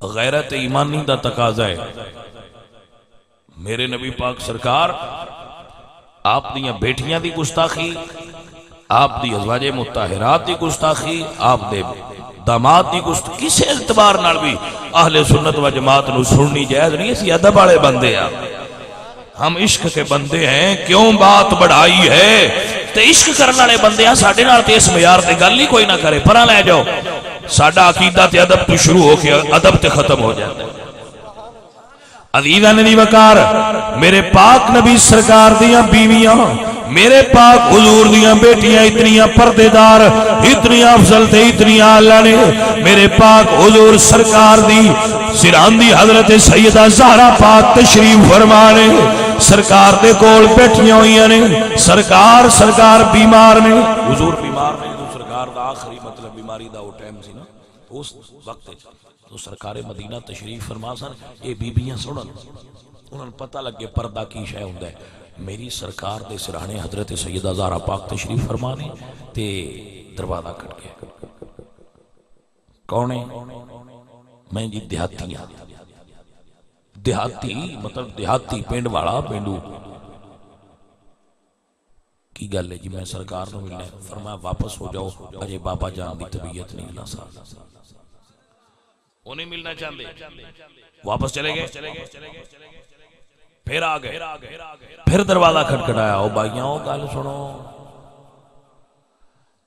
غیرت ایمانی دا تقاضا ہے میرے نبی پاک سرکار آپ دیاں بیٹیاں دی گستاخی آپ دی ازواج مطہرات دی گستاخی آپ دے داماد دی گستاخی کسی اعتبار نال بھی اہل سنت و جماعت نو سننی جائز نہیں اسی ادب والے بندے ہیں ہم عشق کے بندے ہیں کیوں بات بڑھائی ہے تے عشق کرنے والے بندے ہیں ساڈے نال تے اس معیار تے گل ہی کوئی نہ کرے پراں لے جاؤ ساڈا عقیدہ تے ادب تو شروع ہو کے ادب تے ختم ہو جاتا ہے عزیزاں دی وقار میرے پاک نبی سرکار دیاں بیویاں میرے پاک حضور دیاں بیٹیاں اتنیاں پردے دار اتنیاں افضل تے اتنیاں اعلیٰ نے میرے پاک حضور سرکار دی سراندی حضرت سیدہ زہرا پاک تشریف فرمانے سرکار دے کول بیٹھیاں ہوئیاں نے سرکار بیمار نے حضور بیمار نے سرکار دا آخری مطلب بیماری دا وہ ٹائم سی نا اس وقت تو سرکار مدینہ تشریف فرما سن یہ بیبیاں سنن انہوں نے پتہ لگے پردہ کی شے ہوندا ہے میری سرکار دے سرانے حضرت سیدہ زہرا پاک تشریف فرمانے تے دروازہ کھٹ گیا کون ہے میں جی دیہاتی ہاں دیہاتی مطلب دیہاتی پنڈ والا پنڈو کی گل ہے جی میں سرکار نو ملنا فرمایا واپس ہو جاؤ اجے بابا جان دی طبیعت نہیں نا سا انہیں ملنا چاہتے واپس چلے گئے پھر آ گئے پھر دروازہ کھٹکھٹایا او بھائیاں او گل سنو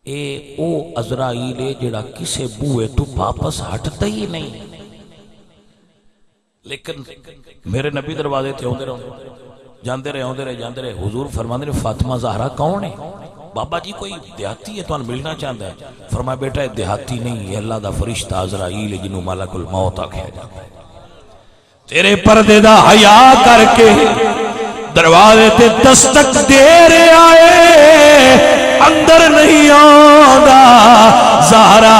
اے او عزرائیل ہے جڑا کسے بوئے تو واپس ہٹتا ہی نہیں لیکن میرے نبی دروازے تھے جاندے رہے حضور فرماندے نے فاطمہ زہرا کون ہے بابا جی کوئی دیہاتی ہے تو ملنا چاہتا ہے فرمایا بیٹا ہے دیہاتی نہیں ہے اللہ دا فرشتہ عزرائیل جنہوں ملک الموت آکھیا جاتا ہے تیرے پردے دا حیا کر کے دروازے تے دستک دے رہے آئے اندر نہیں آندا زہرا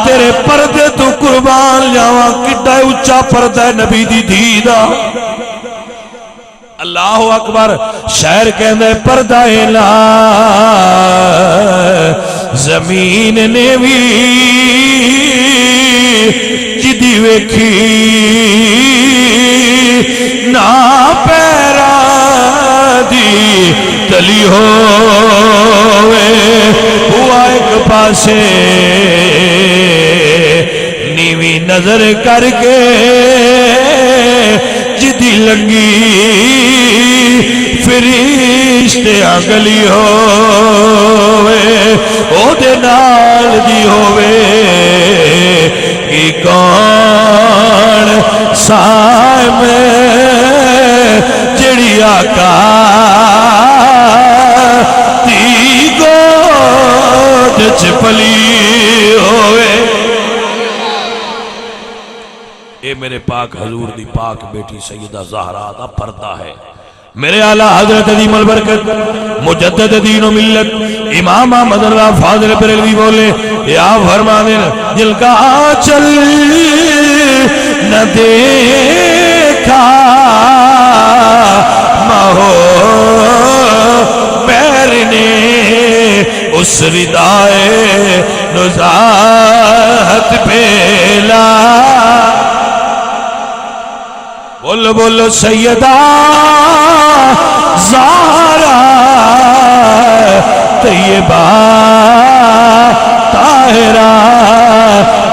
تیرے پردے تو قربان جاواں کڈا اونچا پردہ نبی دی دھی دا اللہ اکبر شہر کہندے پردہ لا زمین نے بھی جدی ویکھی نا پیرا دی تلی ہوئے ہوا ایک پاسے نیوی نظر کر کے جدی لنگی فرشتے آگلی ہوئے او دے نال دی ہوئے کی کون سائے میں جڑی آقا تی گود چپلی ہوئے اے میرے پاک حضور دی پاک بیٹی سیدہ زہرا دا پردہ ہے میرے اعلیٰ حضرت عظیم البرکت مجدد دین و ملت امام احمد اللہ فاضل بریلوی بولے یا فرمانے دل کا چل نہ دیکھا مہو پیر نے اس ردائے نزاہت پھیلا بول بولو سیدہ زہرا طیبہ طاہرہ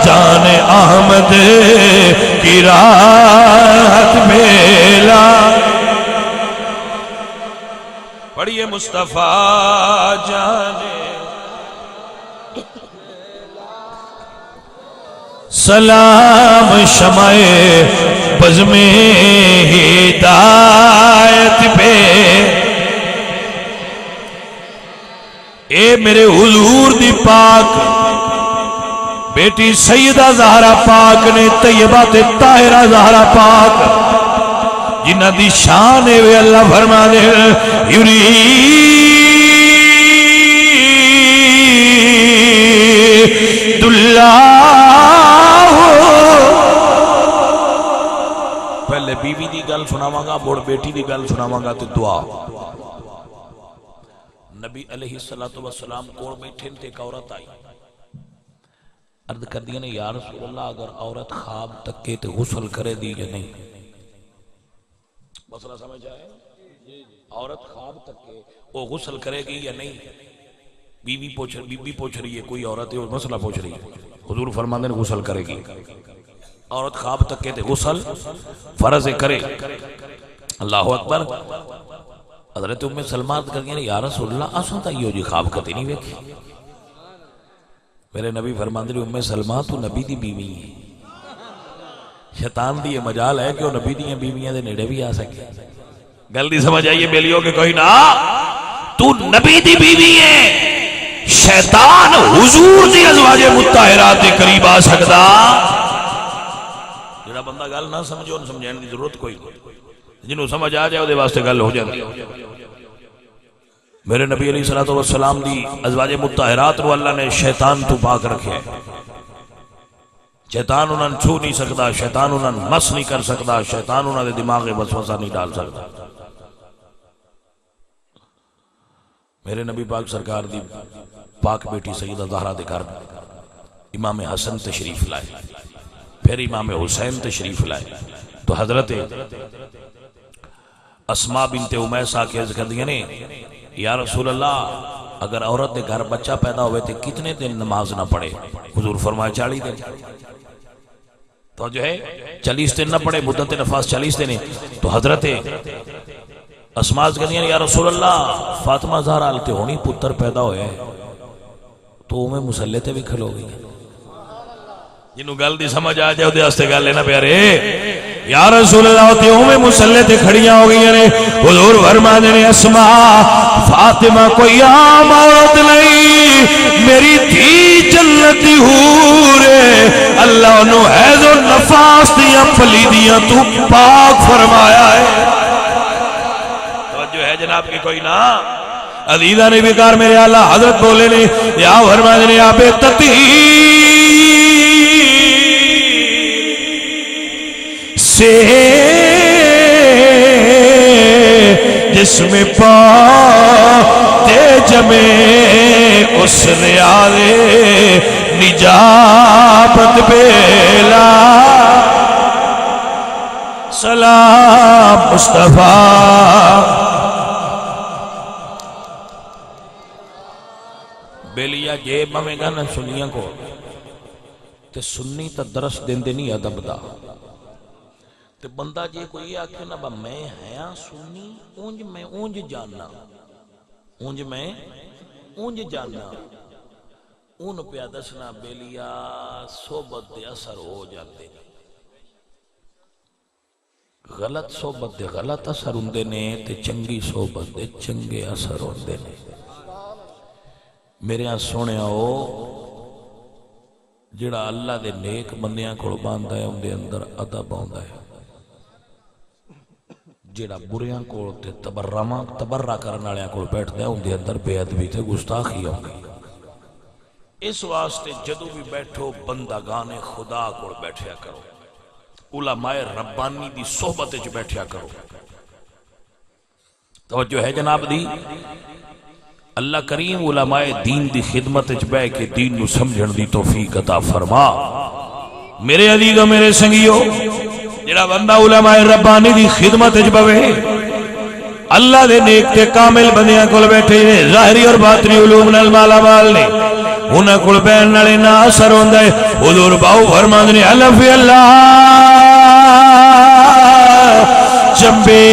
جان احمد کی راحت بھیلا. پڑھیے مصطفیٰ جانے سلام شمع بزم ہدایت پہ. اے میرے حضور دی پاک بیٹی سیدہ زہرا پاک نے طیبہ تے طاہرہ زہرا پاک جنہ دی شان ہے وے اللہ فرما دے یرید اللہ. پہلے بیوی دی گل سناواں گا بڑ بیٹی دی گل سناواں گا تے دعا. نبی علیہ السلام کول بیٹھے تے ایک عورت آئی عرض کر دیا نے یا رسول اللہ اگر عورت خواب تکے تے غسل کرے دی یا نہیں. مسئلہ سمجھ آئے؟ عورت خواب تکے وہ غسل کرے گی یا نہیں. بی بی پوچھ رہی ہے کوئی عورت ہے وہ مسئلہ پوچھ رہی ہے. حضور فرماندے نے غسل کرے گی. عورت خواب تکے تے غسل فرض کرے. اللہ اکبر. حضرت ام سلمہ کر گئے یا رسول اللہ اساں تا یہ جی خواب کتے نہیں ویکھی. میرے نبی فرماندے نے ام سلمہ تو نبی دی بیوی ہے. شیطان دی یہ مجال ہے کہ وہ نبی دی بیویاں دے نیڑے بھی آ سکے. گل دی سمجھ آئیے بیلیوں کہ کوئی نہ تو نبی دی بیوی ہے. شیطان حضور دی ازواج مطہرات دے قریب آ سکدا. جڑا بندہ گل نہ سمجھو ان سمجھانے دی ضرورت کوئی نہیں. جنہوں سمجھ آ جائے وہ دے واسطے گل ہو جاتی. میرے نبی علیہ السلام دی ازواج مطہرات رو اللہ نے شیطان تو پاک رکھے. شیطان انہاں چھو نہیں سکتا, شیطان انہاں مس نہیں کر سکتا, شیطان انہاں دے دماغ وسوسہ نہیں ڈال سکتا. میرے نبی پاک سرکار دی پاک بیٹی سیدہ زہرا دے گھر امام حسن تشریف لائے, پھر امام حسین تشریف لائے. تو حضرت اسماء بنت امیس آ کے عرض کر دیا نے یا رسول اللہ اگر عورت دے گھر بچہ پیدا ہوئے تھے کتنے دن نماز نہ پڑھے. حضور فرمایا 40 دن. تو جو ہے 40 دن نہ پڑھے, مدت نفاس 40 دن. تو حضرت اسماء کہہ دیا یا رسول اللہ فاطمہ زہرا آلتے ہونی پتر پیدا ہوئے تو میں مسلح تے بھی کھلو گئی. جنہوں گل دی سمجھ آ جائے دے ہستے گل لینا پیارے یا رسول اللہ ہوتے ہوں میں مسلح تے کھڑیاں ہو گئی ہیں. حضور فرمانے نے اسماء فاطمہ کوئی عام عورت نہیں, میری تھی جنتی حور ہے. اللہ انہوں حیض و نفاس دیا پلی دیا تو پاک فرمایا ہے. توجہ ہے جناب کی کوئی نہ عزیزہ نے بیکار میرے اللہ حضرت بولے نے یا فرمانے نے آپ تتی سے جس میں پاتے جمے اس ریاض نجابت بیلا. سلام مصطفیٰ. بیلیا جے میں گا نہ سنیاں کو تے سنی تا درس دین دینی ادب دا. تے بندہ جے کوئی آکھے نا با میں ہیاں سنی اونج میں اونج جاننا, اونج میں اونج جاننا, اون پیا دسنا بیلیا صحبت دے اثر ہو جاتے. غلط صحبت دے غلط اثر ہوندے نے تے چنگی صحبت دے چنگے اثر ہوندے نے. میرے ہاں سونے آؤ جڑا اللہ دے نیک بندیاں کو باندھا ہے ان دے اندر ادب آندا ہے. جڑا بریاں کو تے تبرہ کرنے والے کو بیٹھتا ہے ان دے اندر بے ادبی تے گستاخی ہوگی. اس واسطے جدو بھی بیٹھو بندگان خدا کو بیٹھیا کرو, علماء ربانی دی صحبت وچ بیٹھیا کرو. توجہ ہے جناب دی. اللہ کریم علماء دین دی خدمت وچ بیٹھ کے دین نو سمجھن دی توفیق عطا فرما. میرے عزیزو میرے سنگیو جڑا بندہ علماء ربانی دی خدمت وچ بوے اللہ دے نیک تے کامل بندیاں کول بیٹھے نے ظاہری اور باطنی علوم نال مالا مال نے انہاں کول بیٹھن نالے نہ اثر ہوندا ہے حضور باو فرماندے نے الف اللہ چمبے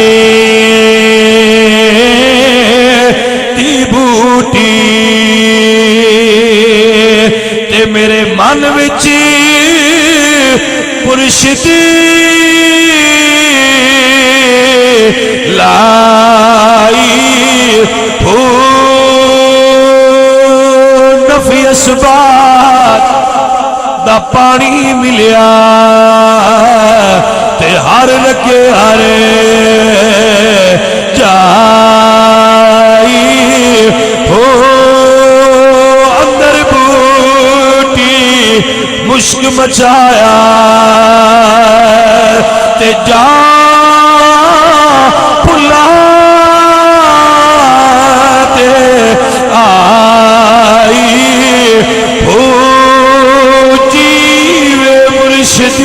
دی بوٹی تے میرے من وچ مرشد لائی ہو نفی اسبات دا پانی ملیا تے ہر لگے ہرے جائی ہو اندر بوٹی مشک مچایا تے جا پلا تے آئی ہو جیوے مرشد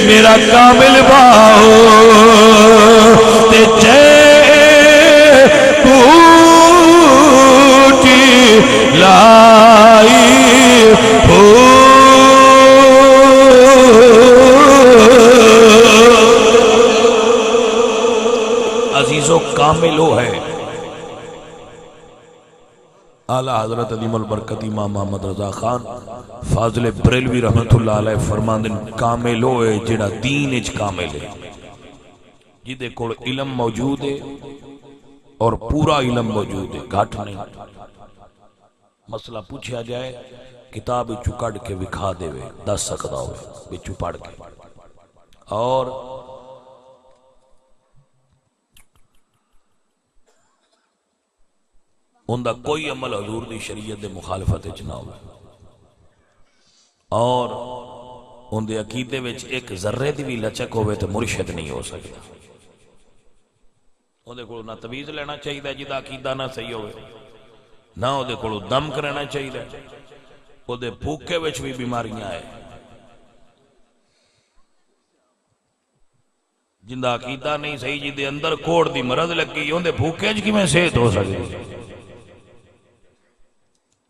میرا کامل باؤ تے جے بوٹی لائی ہو عزیزو کاملو ہے اعلیٰ حضرت عظیم البرکت امام محمد رضا خان فاضل بریلوی رحمت اللہ علیہ فرماندن کاملو ہے جڑا دین اچ کامل ہے جدے کوڑ علم موجود ہے اور پورا علم موجود ہے گھٹ نہیں مسئلہ پوچھا جائے کتاب چکڑ کے وکھا دے وے دس سکتا ہوئے بچو پڑھ کے اور اندہ کوئی عمل حضور دی شریعت دے مخالفت نہ ہوئے اور اندے عقیدے وچ ایک ذرے دی بھی لچک ہوئے تو مرشد نہیں ہو سکتا اندے کو نہ تویز لینا چاہیے جدا عقیدہ نہ صحیح ہوئے نہ اندے کو دم کرنا چاہیے اندے بھوکے وچ بھی بیماریاں آئے جندہ عقیدہ نہیں صحیح جدے اندر کوڑ دی مرض لگی اندے بھوکے وچ کی میں صحت ہو سکتی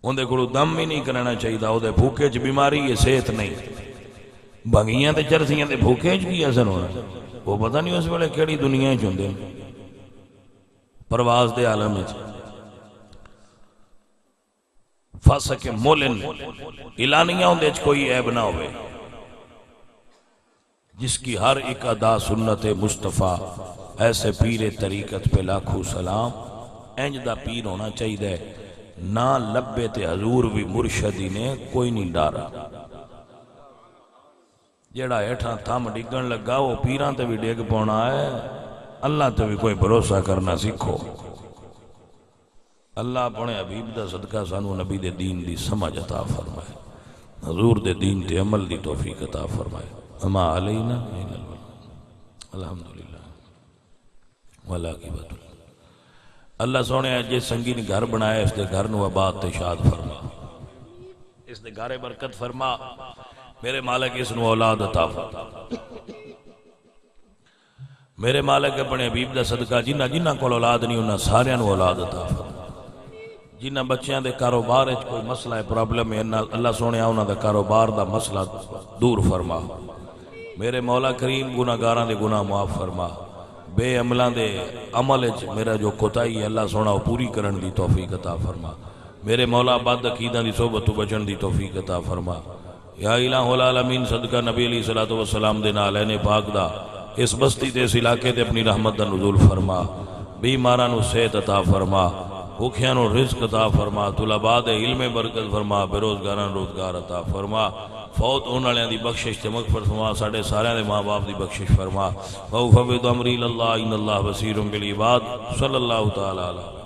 اندے کو دم بھی نہیں کرنا چاہیے اندے بھوکے چ بیماری ہے صحت نہیں بھنگیاں تے چرسیاں تے بھوکے چ کی اثر ہونا وہ پتہ نہیں اس ویلے کیڑی دنیا چ ہوندے پرواز دے عالم وچ فاسق مولن اعلانیاں اندے چ کوئی عیب نہ ہوئے جس کی ہر ایک ادا سنت مصطفیٰ ایسے پیر طریقت پہ لاکھوں سلام اینج دا پیر ہونا چاہیے نہ لبے تے حضور بھی مرشدی نے کوئی نہیں ڈارا جیڑا ایٹھاں تھام ڈگن لگا وہ پیران تے بھی ڈیگ پونا ہے اللہ تے بھی کوئی بھروسہ کرنا سیکھو اللہ اپنے حبیب دا صدقہ سانو نبی دے دین دی سمجھ عطا فرمائے حضور دے دین تے عمل دی توفیق عطا فرمائے اما علینا الحمدللہ والعاقبۃ اللہ سونے جس سنگی نے گھر بنایا اس دے گھر نو آباد تے شاد فرما اس دے گھر برکت فرما میرے مالک اس نو اولاد عطا فرما میرے مالک اپنے حبیب دا صدقہ جنہ جنہ کو اولاد نہیں انہاں سارے نو اولاد عطا فرما جنہ بچیاں دے کاروبار وچ کوئی مسئلہ ہے پرابلم ہے اللہ سونے انہاں دے کاروبار دا مسئلہ دور فرما میرے مولا کریم گناہگاراں دے گناہ معاف فرما بے عملان دے عمل میرا جو کوتاہی ہے اللہ سونا پوری کرن دی توفیق عطا فرما میرے مولا بعد عقیدہ دی صحبت بچن دی توفیق عطا فرما یا الہ العالمین صدقہ نبی علیہ السلام دے نالین پاک دا اس بستی تے اس علاقے تے اپنی رحمت دا نزول فرما بیماراں نو صحت عطا فرما بھوکیاں نو رزق عطا فرما طلباء دے علم برکت فرما بےروزگاراں روزگار عطا فرما فوت ہونے والوں دی بخشش تے مغفرت فرما ساڈے سارے ماں باپ دی بخشش فرما وَأُفَوِّضُ أَمْرِي إِلَى اللَّهِ إِنَّ اللَّهَ بَصِيرٌ بِالْعِبَادِ صلی اللہ تعالی علیہ